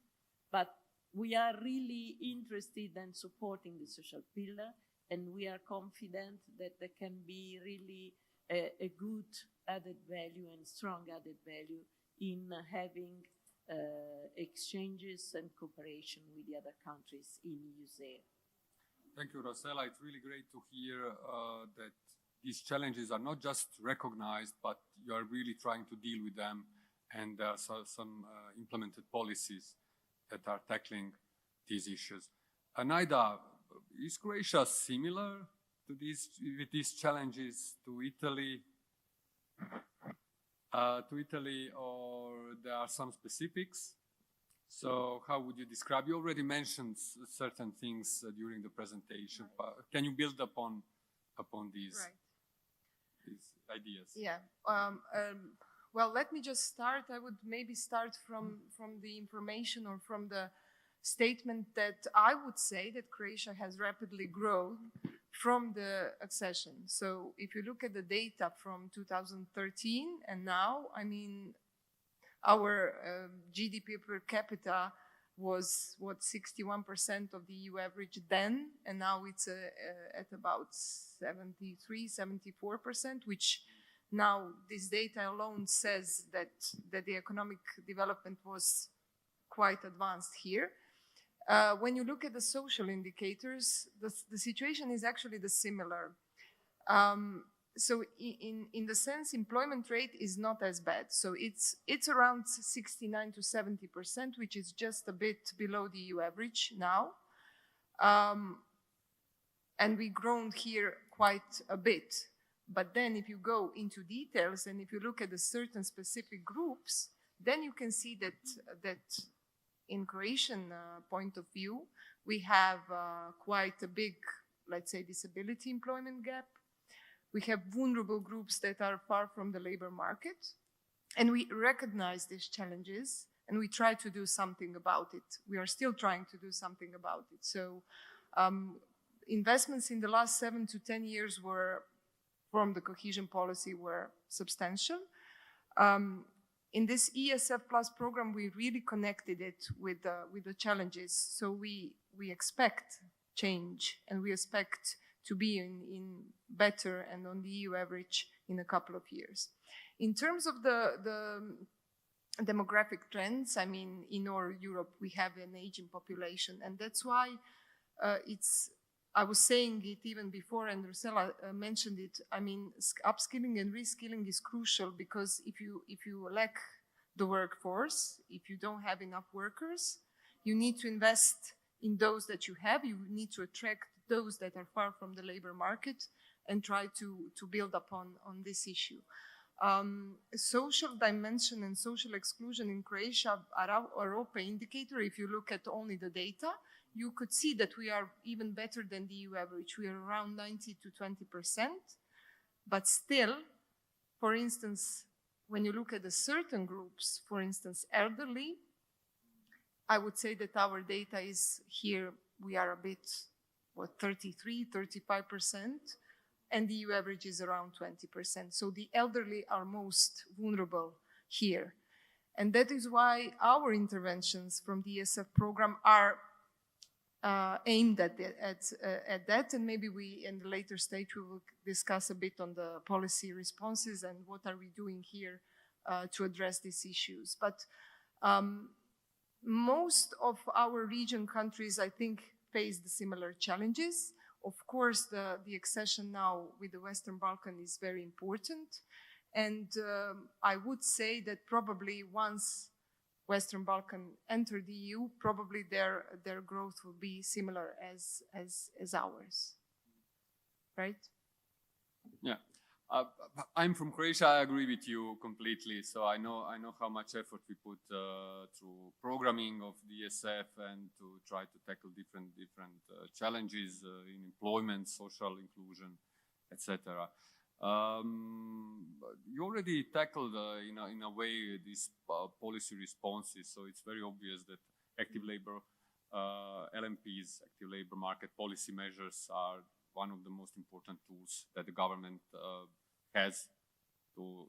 but we are really interested in supporting the social pillar, and we are confident that there can be really a good added value and strong added value in having exchanges and cooperation with the other countries in EUSAIR. Thank you, Rossella. It's really great to hear that these challenges are not just recognized, but you are really trying to deal with them, and some implemented policies that are tackling these issues. Naida, is Croatia similar to with these challenges to Italy, or there are some specifics? So how would you describe? You already mentioned certain things during the presentation. But can you build upon these, these ideas? Yeah. Well, let me just start. I would maybe start from the information, or from the statement that I would say that Croatia has rapidly grown from the accession. So if you look at the data from 2013 and now, I mean, our GDP per capita was, what, 61% of the EU average then, and now it's at about 73, 74%, which now this data alone says that the economic development was quite advanced here. When you look at the social indicators, the situation is actually the similar. So in the sense, employment rate is not as bad. So it's around 69 to 70%, which is just a bit below the EU average now. And we've grown here quite a bit. But then if you go into details and if you look at the certain specific groups, then you can see that in Croatian point of view, we have quite a big, let's say, disability employment gap. We have vulnerable groups that are far from the labor market. And we recognize these challenges and we try to do something about it. We are still trying to do something about it. So investments in the last 7 to 10 years were, from the cohesion policy, were substantial. In this ESF Plus program, we really connected it with the challenges. So we expect change and we expect to be in better and on the EU average in a couple of years. In terms of the demographic trends, I mean, in all Europe, we have an aging population, and that's why I was saying it even before, and Rosella mentioned it. I mean, upskilling and reskilling is crucial, because if you lack the workforce, if you don't have enough workers, you need to invest in those that you have. You need to attract those that are far from the labor market and try to build upon this issue. Social dimension and social exclusion in Croatia are our open indicator. If you look at only the data, you could see that we are even better than the EU average. We are around 90 to 20%. But still, for instance, when you look at the certain groups, for instance, elderly, I would say that our data is here, we are a bit, 33, 35%, and the EU average is around 20%. So the elderly are most vulnerable here. And that is why our interventions from the ESF program are aimed at that, and maybe we, in the later stage, we will discuss a bit on the policy responses and what are we doing here to address these issues. But most of our region countries, I think, face the similar challenges. Of course, the accession now with the Western Balkan is very important, and I would say that probably once Western Balkan enter the EU, probably their growth will be similar as ours, right? Yeah, I'm from Croatia. I agree with you completely. So I know how much effort we put through programming of the ESF and to try to tackle different challenges in employment, social inclusion, etc. You already tackled, in a way, these policy responses. So it's very obvious that active labor, LMPs, active labor market policy measures, are one of the most important tools that the government has to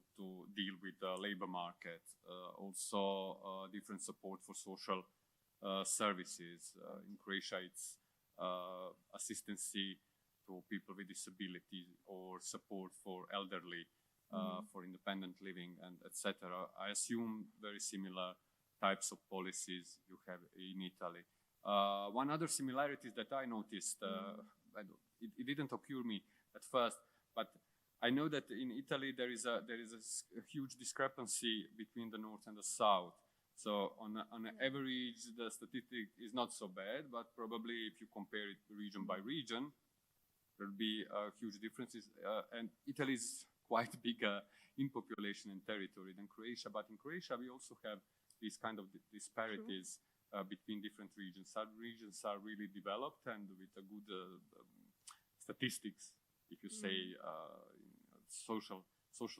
deal with the labor market. Also, different support for social services. In Croatia, it's assistance to people with disabilities or support for elderly, for independent living, and etc. I assume very similar types of policies you have in Italy. One other similarity that I noticed, it didn't occur me at first, but I know that in Italy there is a huge discrepancy between the north and the south. So on average, the statistic is not so bad, but probably if you compare it region by region, there'll be huge differences. And Italy is quite bigger in population and territory than Croatia, but in Croatia we also have these kind of disparities between different regions. Some regions are really developed and with a good statistics, if you say social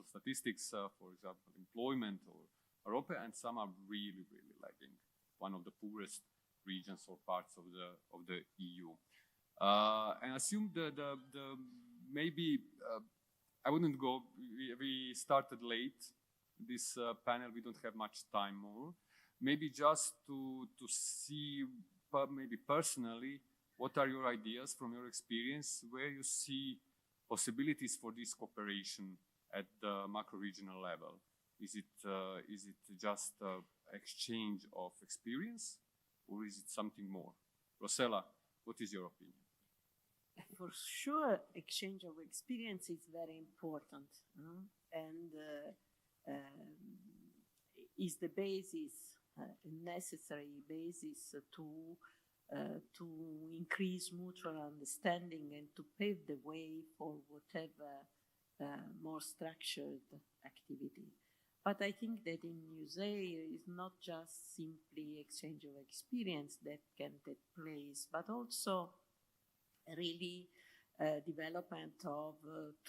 statistics, for example, employment or Europe, and some are really lagging. One of the poorest regions or parts of the EU. And I assume maybe I wouldn't go. We started late this panel. We don't have much time more. Maybe just to see, maybe personally, what are your ideas from your experience, where you see possibilities for this cooperation at the macro-regional level? Is it just exchange of experience, or is it something more? Rosella, what is your opinion? For sure, exchange of experience is very important, and is the basis, a necessary basis to increase mutual understanding and to pave the way for whatever more structured activity. But I think that in EUSAIR is not just simply exchange of experience that can take place, but also really development of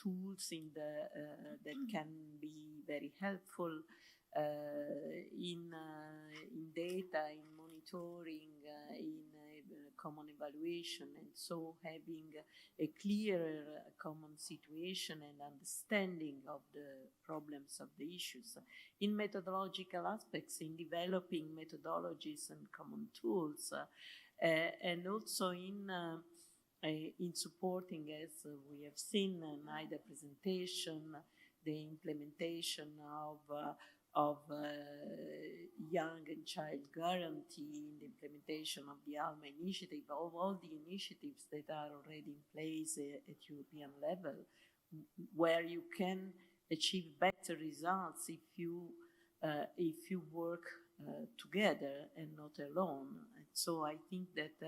tools that can be very helpful in data, in monitoring, in common evaluation, and so having a clearer common situation and understanding of the problems of the issues. In methodological aspects, in developing methodologies and common tools, and also in supporting, as we have seen in either presentation, the implementation of young and child guarantee, the implementation of the ALMA initiative, of all the initiatives that are already in place at European level, where you can achieve better results if you work together and not alone. And so I think that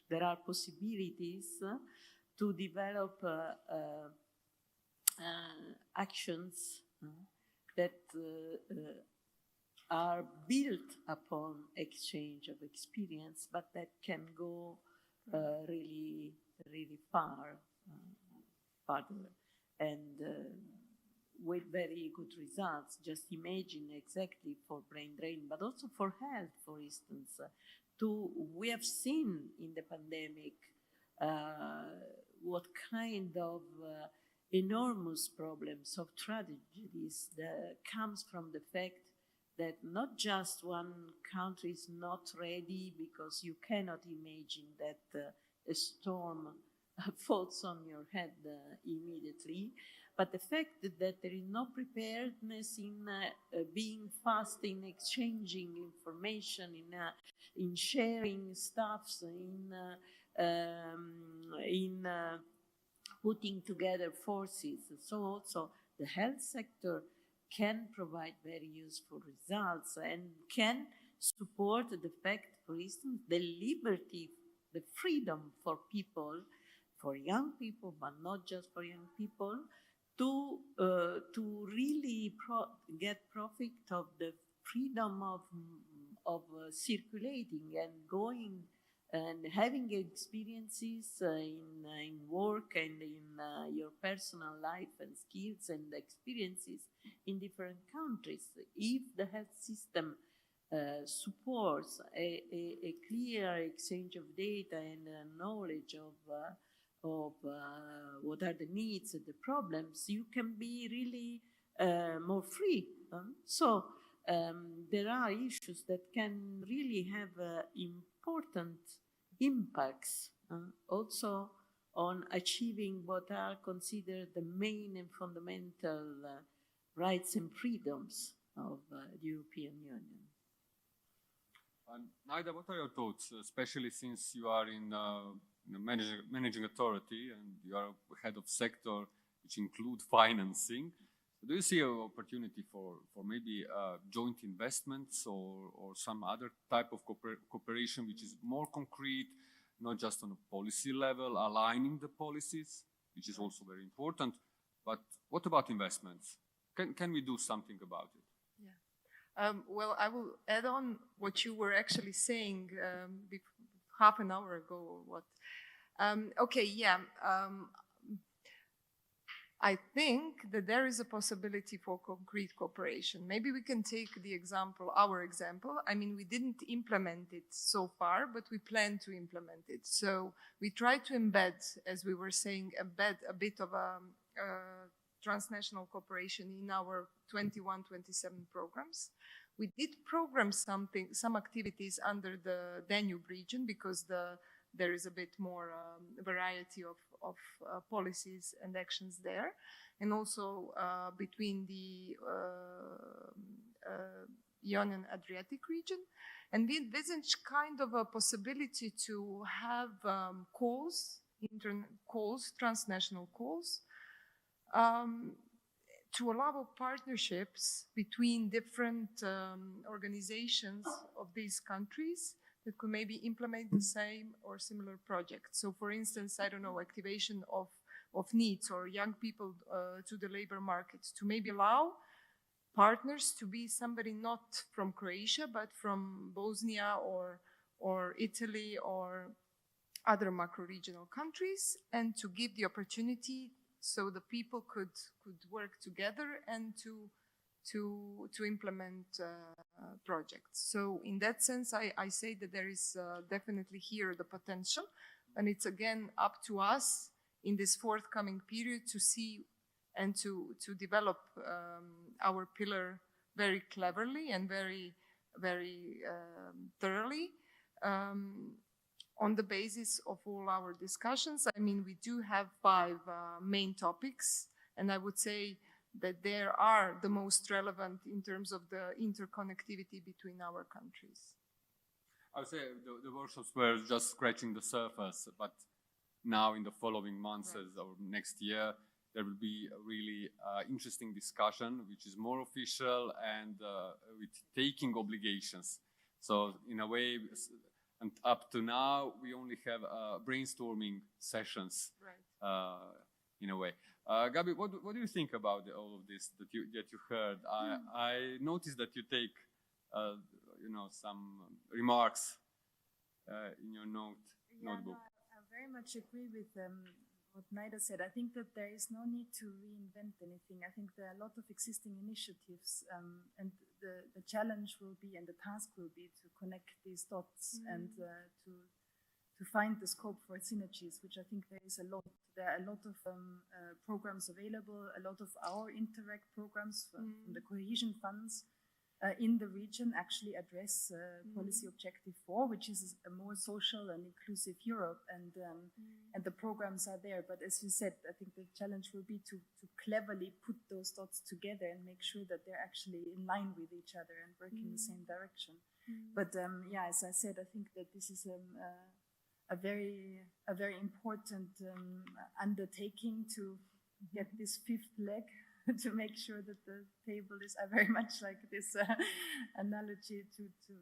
there are possibilities to develop actions that are built upon exchange of experience, but that can go really, really farther, and with very good results. Just imagine exactly for brain drain, but also for health, for instance. We have seen in the pandemic what kind of enormous problems of tragedies that comes from the fact that not just one country is not ready, because you cannot imagine that a storm falls on your head immediately, but the fact that there is no preparedness in being fast in exchanging information, in sharing stuffs, in putting together forces. So also the health sector can provide very useful results and can support the fact, for instance, the liberty, the freedom for people, for young people, but not just for young people, to really get profit of the freedom of circulating and going and having experiences in work and in your personal life and skills and experiences in different countries. If the health system supports a clear exchange of data and knowledge of what are the needs and the problems, you can be really more free. So there are issues that can really have important impacts also on achieving what are considered the main and fundamental rights and freedoms of the European Union. Naida, what are your thoughts, especially since you are in managing authority and you are head of sector which include financing? Do you see an opportunity for maybe joint investments or some other type of cooperation which is more concrete, not just on a policy level, aligning the policies, which is also very important, but what about investments? Can we do something about it? Yeah. Well, I will add on what you were actually saying half an hour ago or what. Okay, yeah. I think that there is a possibility for concrete cooperation. Maybe we can take our example. I mean, we didn't implement it so far, but we plan to implement it. So we try to embed, as we were saying, a bit of a transnational cooperation in our 21-27 programs. We did program some activities under the Danube region because there is a bit more variety of policies and actions there, and also between the Ionian Adriatic region. And we envisage kind of a possibility to have transnational calls, to allow partnerships between different organizations of these countries that could maybe implement the same or similar projects. So for instance, I don't know, activation of of needs or young people to the labor market, to maybe allow partners to be somebody not from Croatia, but from Bosnia or Italy or other macro-regional countries, and to give the opportunity so the people could work together and to implement projects. So in that sense, I say that there is definitely here the potential, and it's again up to us in this forthcoming period to see and to develop our pillar very cleverly and very thoroughly on the basis of all our discussions. I mean, we do have 5 main topics, and I would say that they are the most relevant in terms of the interconnectivity between our countries. I would say the workshops were just scratching the surface, but now in the following months or next year, there will be a really interesting discussion, which is more official and with taking obligations. So in a way, and up to now, we only have brainstorming sessions, in a way. Gabi, what do you think about all of this that you heard? I noticed that you take, some remarks in your notebook. I very much agree with what Naida said. I think that there is no need to reinvent anything. I think there are a lot of existing initiatives, and the challenge will be, and the task will be, to connect these dots and to find the scope for synergies, which I think there is a lot. There are a lot of programs available, a lot of our Interact programs from the cohesion funds in the region actually address policy objective 4, which is a more social and inclusive Europe, and the programs are there. But as you said, I think the challenge will be to cleverly put those dots together and make sure that they're actually in line with each other and work in the same direction. But as I said, I think that this is a very important undertaking to get this 5th leg, to make sure that the table is, I very much like this analogy, to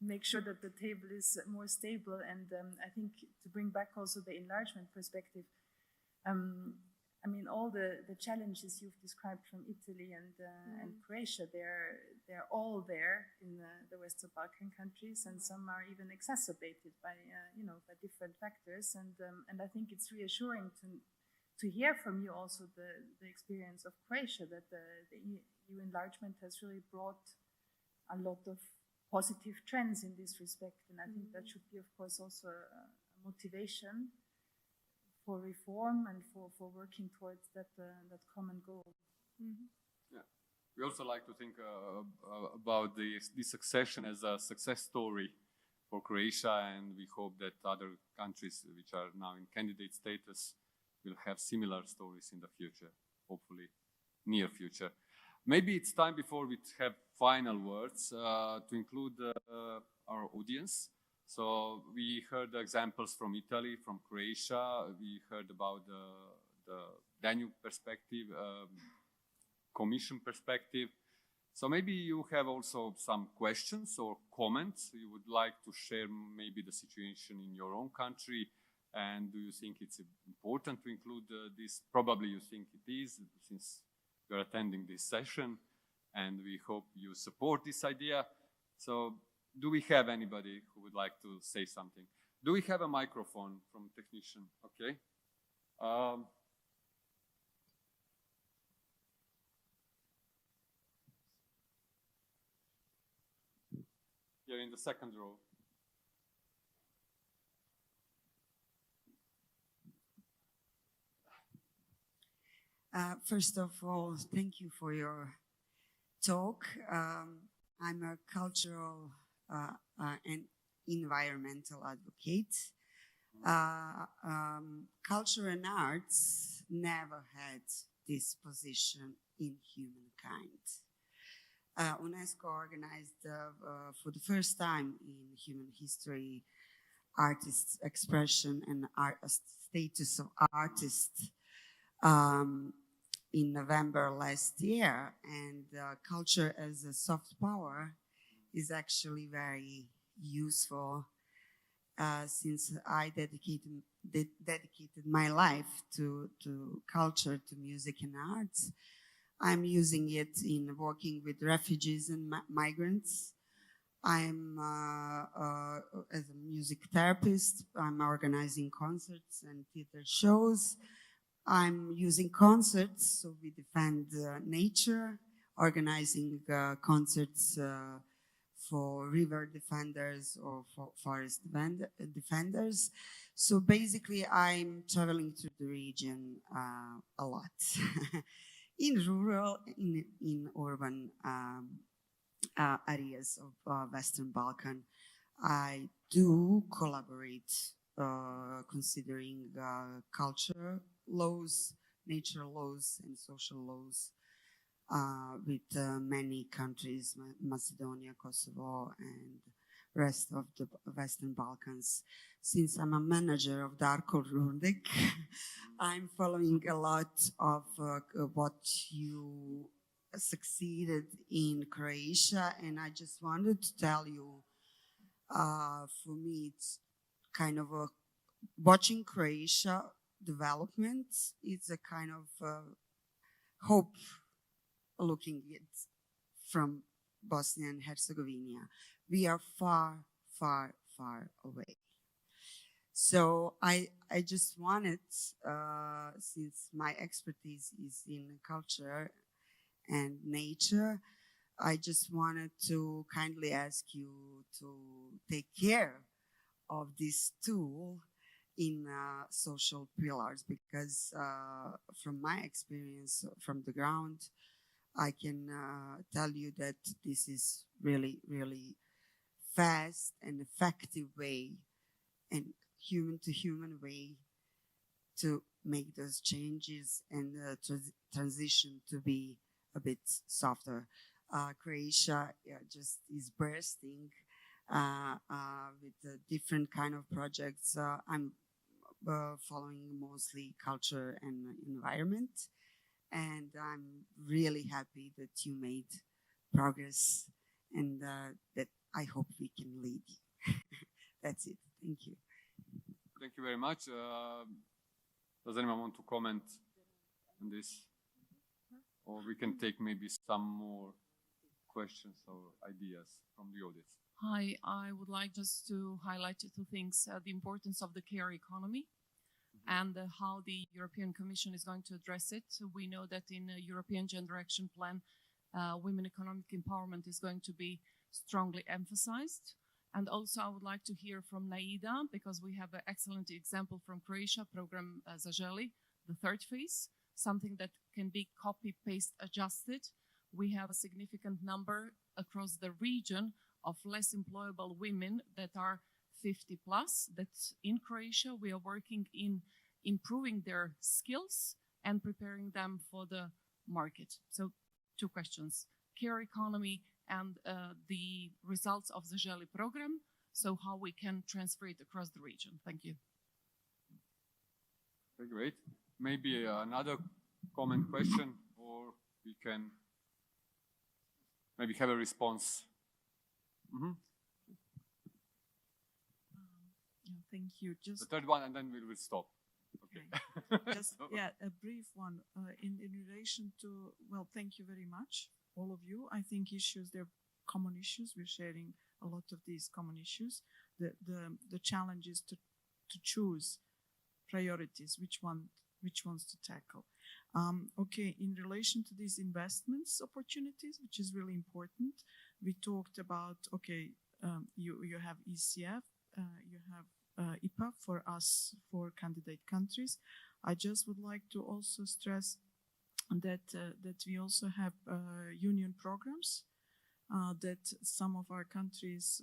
make sure that the table is more stable. And I think to bring back also the enlargement perspective, I mean, all the challenges you've described from Italy and Croatia, they're all there in the Western Balkan countries, and some are even exacerbated by by different factors. And I think it's reassuring to hear from you also the experience of Croatia, that the EU enlargement has really brought a lot of positive trends in this respect. And I think that should be, of course, also a motivation for reform and for working towards that common goal. Yeah. We also like to think about this accession as a success story for Croatia, and we hope that other countries which are now in candidate status will have similar stories in the future, hopefully near future. Maybe it's time, before we have final words, to include our audience. So we heard examples from Italy, from Croatia. We heard about the Danube perspective, Commission perspective. So maybe you have also some questions or comments you would like to share, maybe the situation in your own country. And do you think it's important to include this? Probably you think it is, since you're attending this session, and we hope you support this idea. So do we have anybody who would like to say something? Do we have a microphone from technician? Okay. Here in the second row. First of all, thank you for your talk. I'm a cultural and environmental advocate. Culture and arts never had this position in humankind. UNESCO organized for the first time in human history artists' expression and status of artists in November last year, and culture as a soft power is actually very useful since I dedicated my life to culture, to music and arts. I'm using it in working with refugees and migrants. I'm, as a music therapist, I'm organizing concerts and theater shows. I'm using concerts, so we defend nature, organizing concerts for river defenders or for forest defenders. So basically, I'm traveling through the region a lot. In rural, in urban areas of Western Balkan, I do collaborate considering culture laws, nature laws, and social laws with many countries, Macedonia, Kosovo, and rest of the Western Balkans. Since I'm a manager of Darko Rundek, I'm following a lot of what you succeeded in Croatia, and I just wanted to tell you, for me, it's kind of a watching Croatia development. It's a kind of hope looking at from Bosnia and Herzegovina. We are far, far, far away. So I just wanted, since my expertise is in culture and nature, I just wanted to kindly ask you to take care of this tool in social pillars, because from my experience from the ground, I can tell you that this is really, really fast and effective way and human to human way to make those changes and transition to be a bit softer. Croatia just is bursting with different kind of projects. I'm following mostly culture and environment, and I'm really happy that you made progress, and that I hope we can lead you. That's it. Thank you. Thank you very much. Does anyone want to comment on this? Or we can take maybe some more questions or ideas from the audience. Hi, I would like just to highlight two things, the importance of the care economy and how the European Commission is going to address it. We know that in the European Gender Action Plan, women economic empowerment is going to be strongly emphasized. And also I would like to hear from Naida, because we have an excellent example from Croatia, program Zaželi, the third phase, something that can be copy-paste adjusted. We have a significant number across the region of less employable women that are 50 plus, that in Croatia we are working in improving their skills and preparing them for the market. So two questions, care economy and the results of the Zaželi program, so how we can transfer it across the region. Thank you. Okay, great. Maybe another comment question, or we can maybe have a response. Mm-hmm. Thank you. Just the third one, and then we will stop. Okay. Just a brief one in relation to. Well, thank you very much, all of you. I think they're common issues. We're sharing a lot of these common issues. The challenge is to choose priorities, which ones to tackle. Okay, in relation to these investments opportunities, which is really important, we talked about, okay, you have ECF, you have IPA for us, for candidate countries. I just would like to also stress that we also have union programs that some of our countries,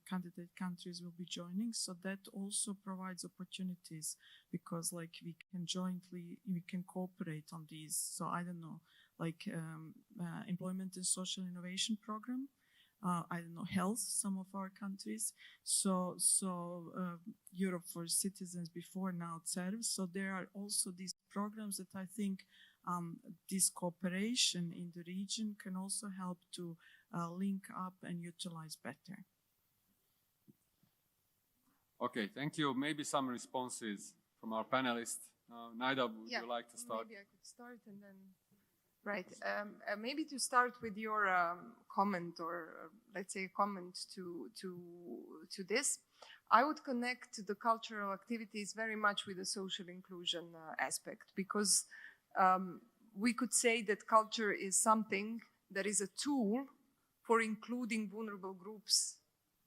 candidate countries, will be joining. So that also provides opportunities, because like we can cooperate on these. So I don't know, like employment and social innovation program. I don't know, health, some of our countries. So Europe for Citizens before, now it serves. So there are also these programs that I think this cooperation in the region can also help to link up and utilize better. Okay, thank you. Maybe some responses from our panelists. Naida, would you like to start? Maybe I could start and then. Right. Maybe to start with your comment, or let's say comment to this, I would connect the cultural activities very much with the social inclusion aspect, because we could say that culture is something that is a tool for including vulnerable groups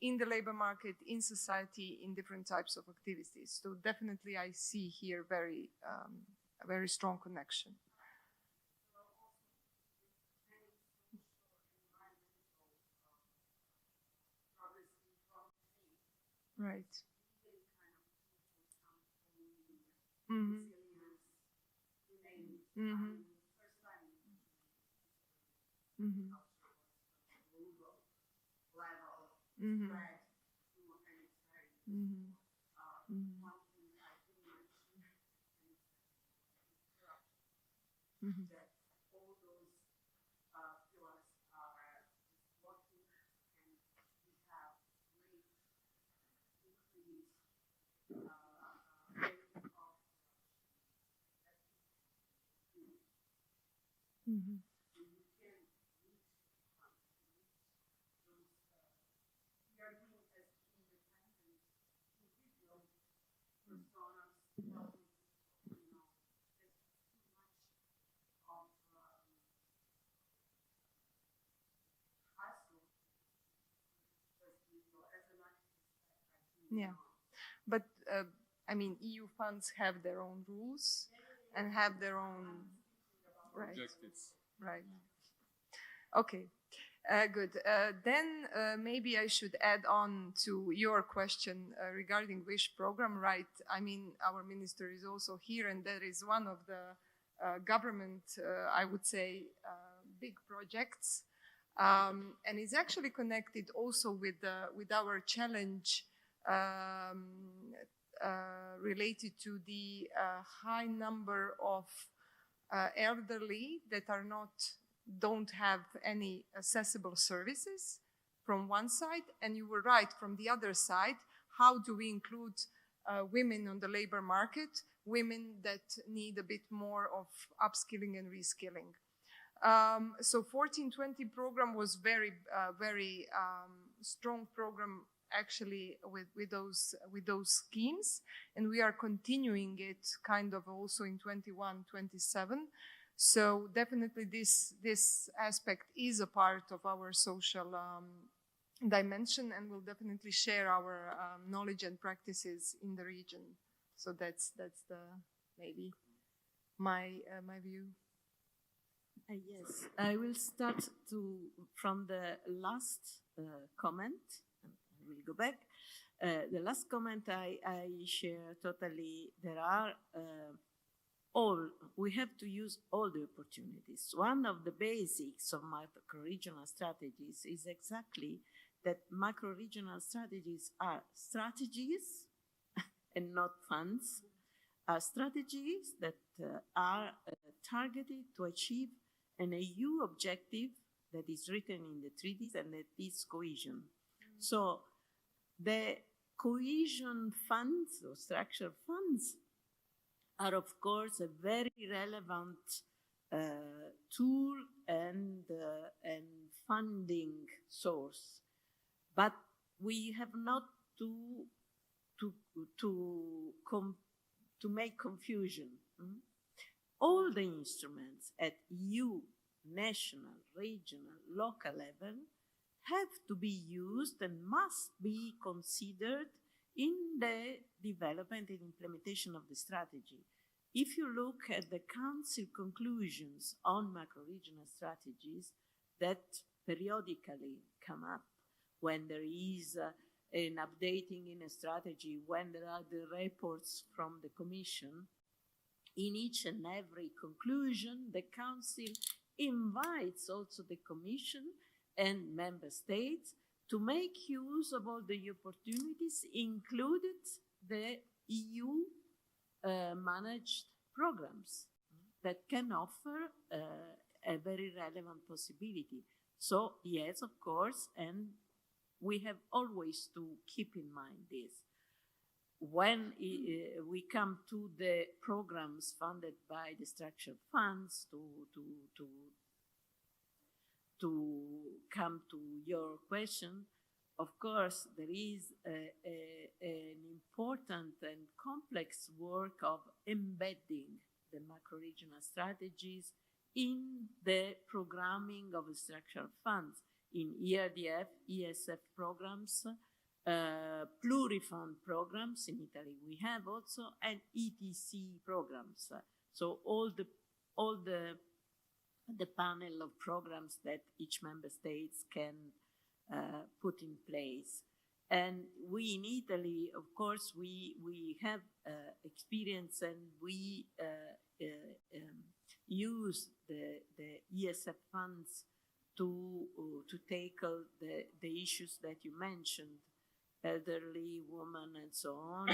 in the labor market, in society, in different types of activities. So definitely I see here a very strong connection. Right. Mm-hmm. Mm-hmm. Mm-hmm. Mm-hmm. Mm-hmm. Mm-hmm. Mm-hmm. Yeah, but I mean, EU funds have their own rules and have their own Objectives. Right. Okay. Good. Then maybe I should add on to your question regarding WISH program, right? I mean, our minister is also here, and that is one of the government, I would say, big projects, and is actually connected also with our challenge related to the high number of elderly that don't have any accessible services from one side, and you were right, from the other side, how do we include women on the labor market, women that need a bit more of upskilling and reskilling. So 1420 program was very strong program actually with those schemes, and we are continuing it kind of also in 21-27. So definitely this aspect is a part of our social dimension, and we'll definitely share our knowledge and practices in the region. So that's the maybe my view. Yes, I will start from the last comment. We'll go back. The last comment I share totally. There are we have to use all the opportunities. One of the basics of macro-regional strategies is exactly that macro-regional strategies are strategies and not funds, are strategies that are targeted to achieve an EU objective that is written in the treaties, and that is cohesion. So the cohesion funds or structural funds are, of course, a very relevant tool and funding source, but we have not to make confusion. All the instruments at EU, national, regional, local level have to be used and must be considered in the development and implementation of the strategy. If you look at the Council conclusions on macro-regional strategies that periodically come up when there is an updating in a strategy, when there are the reports from the Commission, in each and every conclusion, the Council invites also the Commission and Member States to make use of all the opportunities, included the EU managed programs that can offer a very relevant possibility. So yes, of course, and we have always to keep in mind this. when we come to the programs funded by the structural funds, to come to your question, of course, there is an important and complex work of embedding the macro-regional strategies in the programming of the structural funds, in ERDF, ESF programs, plurifund programs, in Italy we have also, and ETC programs. So all the panel of programs that each member states can put in place. And we in Italy, of course, we have experience, and we use the ESF funds to tackle the issues that you mentioned, elderly, women, and so on,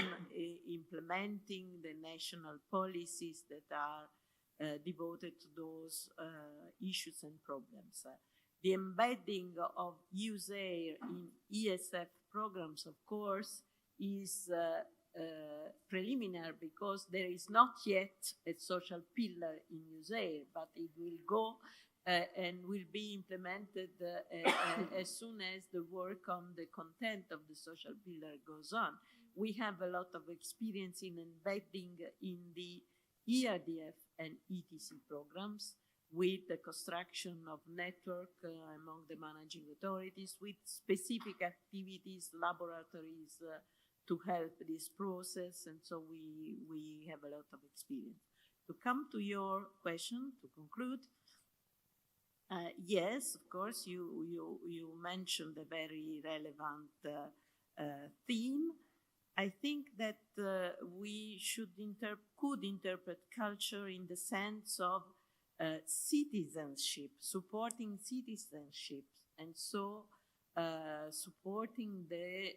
implementing the national policies that are devoted to those issues and problems. The embedding of EUSAIR in ESF programs, of course, is preliminary, because there is not yet a social pillar in EUSAIR, but it will go and will be implemented as soon as the work on the content of the social pillar goes on. We have a lot of experience in embedding in the ERDF and ETC programs, with the construction of network among the managing authorities, with specific activities, laboratories to help this process, and so we have a lot of experience. To come to your question, to conclude, yes, of course, you mentioned a very relevant theme. I think that we could interpret culture in the sense of citizenship, supporting citizenship, and so supporting the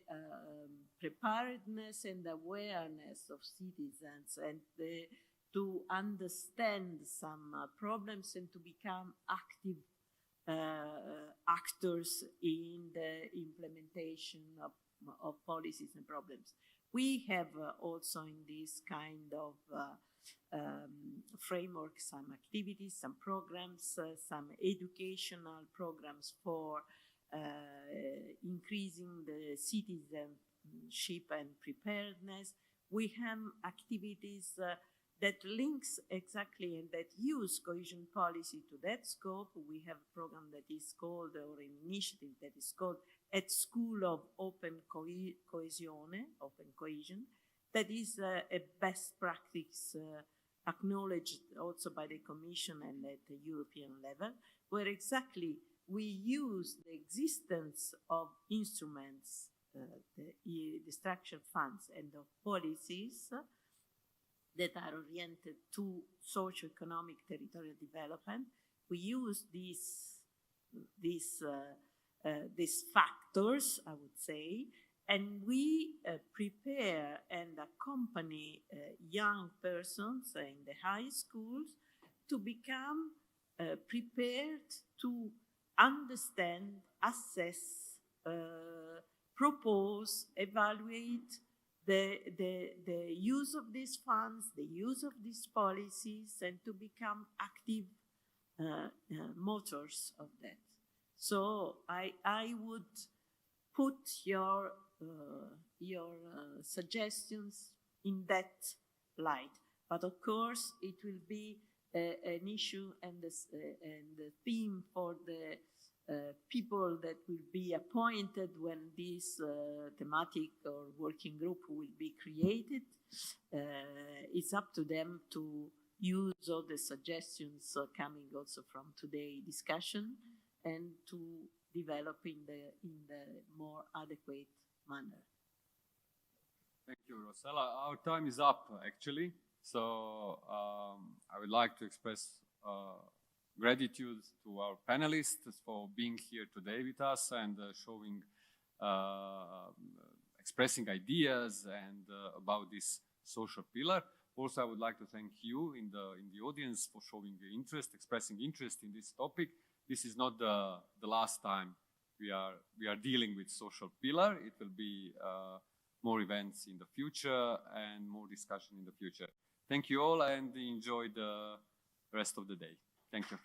preparedness and awareness of citizens, and to understand some problems and to become active actors in the implementation of policies and problems. We have also in this kind of framework some activities, some programs, some educational programs for increasing the citizenship and preparedness. We have activities that links exactly and that use cohesion policy to that scope. We have a program that is called, or an initiative that is called At School of Open Coesione, Open Cohesion, that is a best practice acknowledged also by the Commission and at the European level, where exactly we use the existence of instruments, the structural funds and of policies that are oriented to socio-economic territorial development. We use these factors, I would say, and we prepare and accompany young persons in the high schools to become prepared to understand, assess, propose, evaluate the use of these funds, the use of these policies, and to become active motors of that. So I would put your suggestions in that light, but of course it will be an issue and the theme for the people that will be appointed when this thematic or working group will be created. It's up to them to use all the suggestions coming also from today's discussion and to develop in the more adequate manner. Thank you, Rossella. Our time is up, actually. So I would like to express gratitude to our panelists for being here today with us and expressing ideas and about this social pillar. Also, I would like to thank you in the audience for showing interest, expressing interest in this topic. This is not the last time we are dealing with social pillar. It will be more events in the future and more discussion in the future. Thank you all and enjoy the rest of the day. Thank you.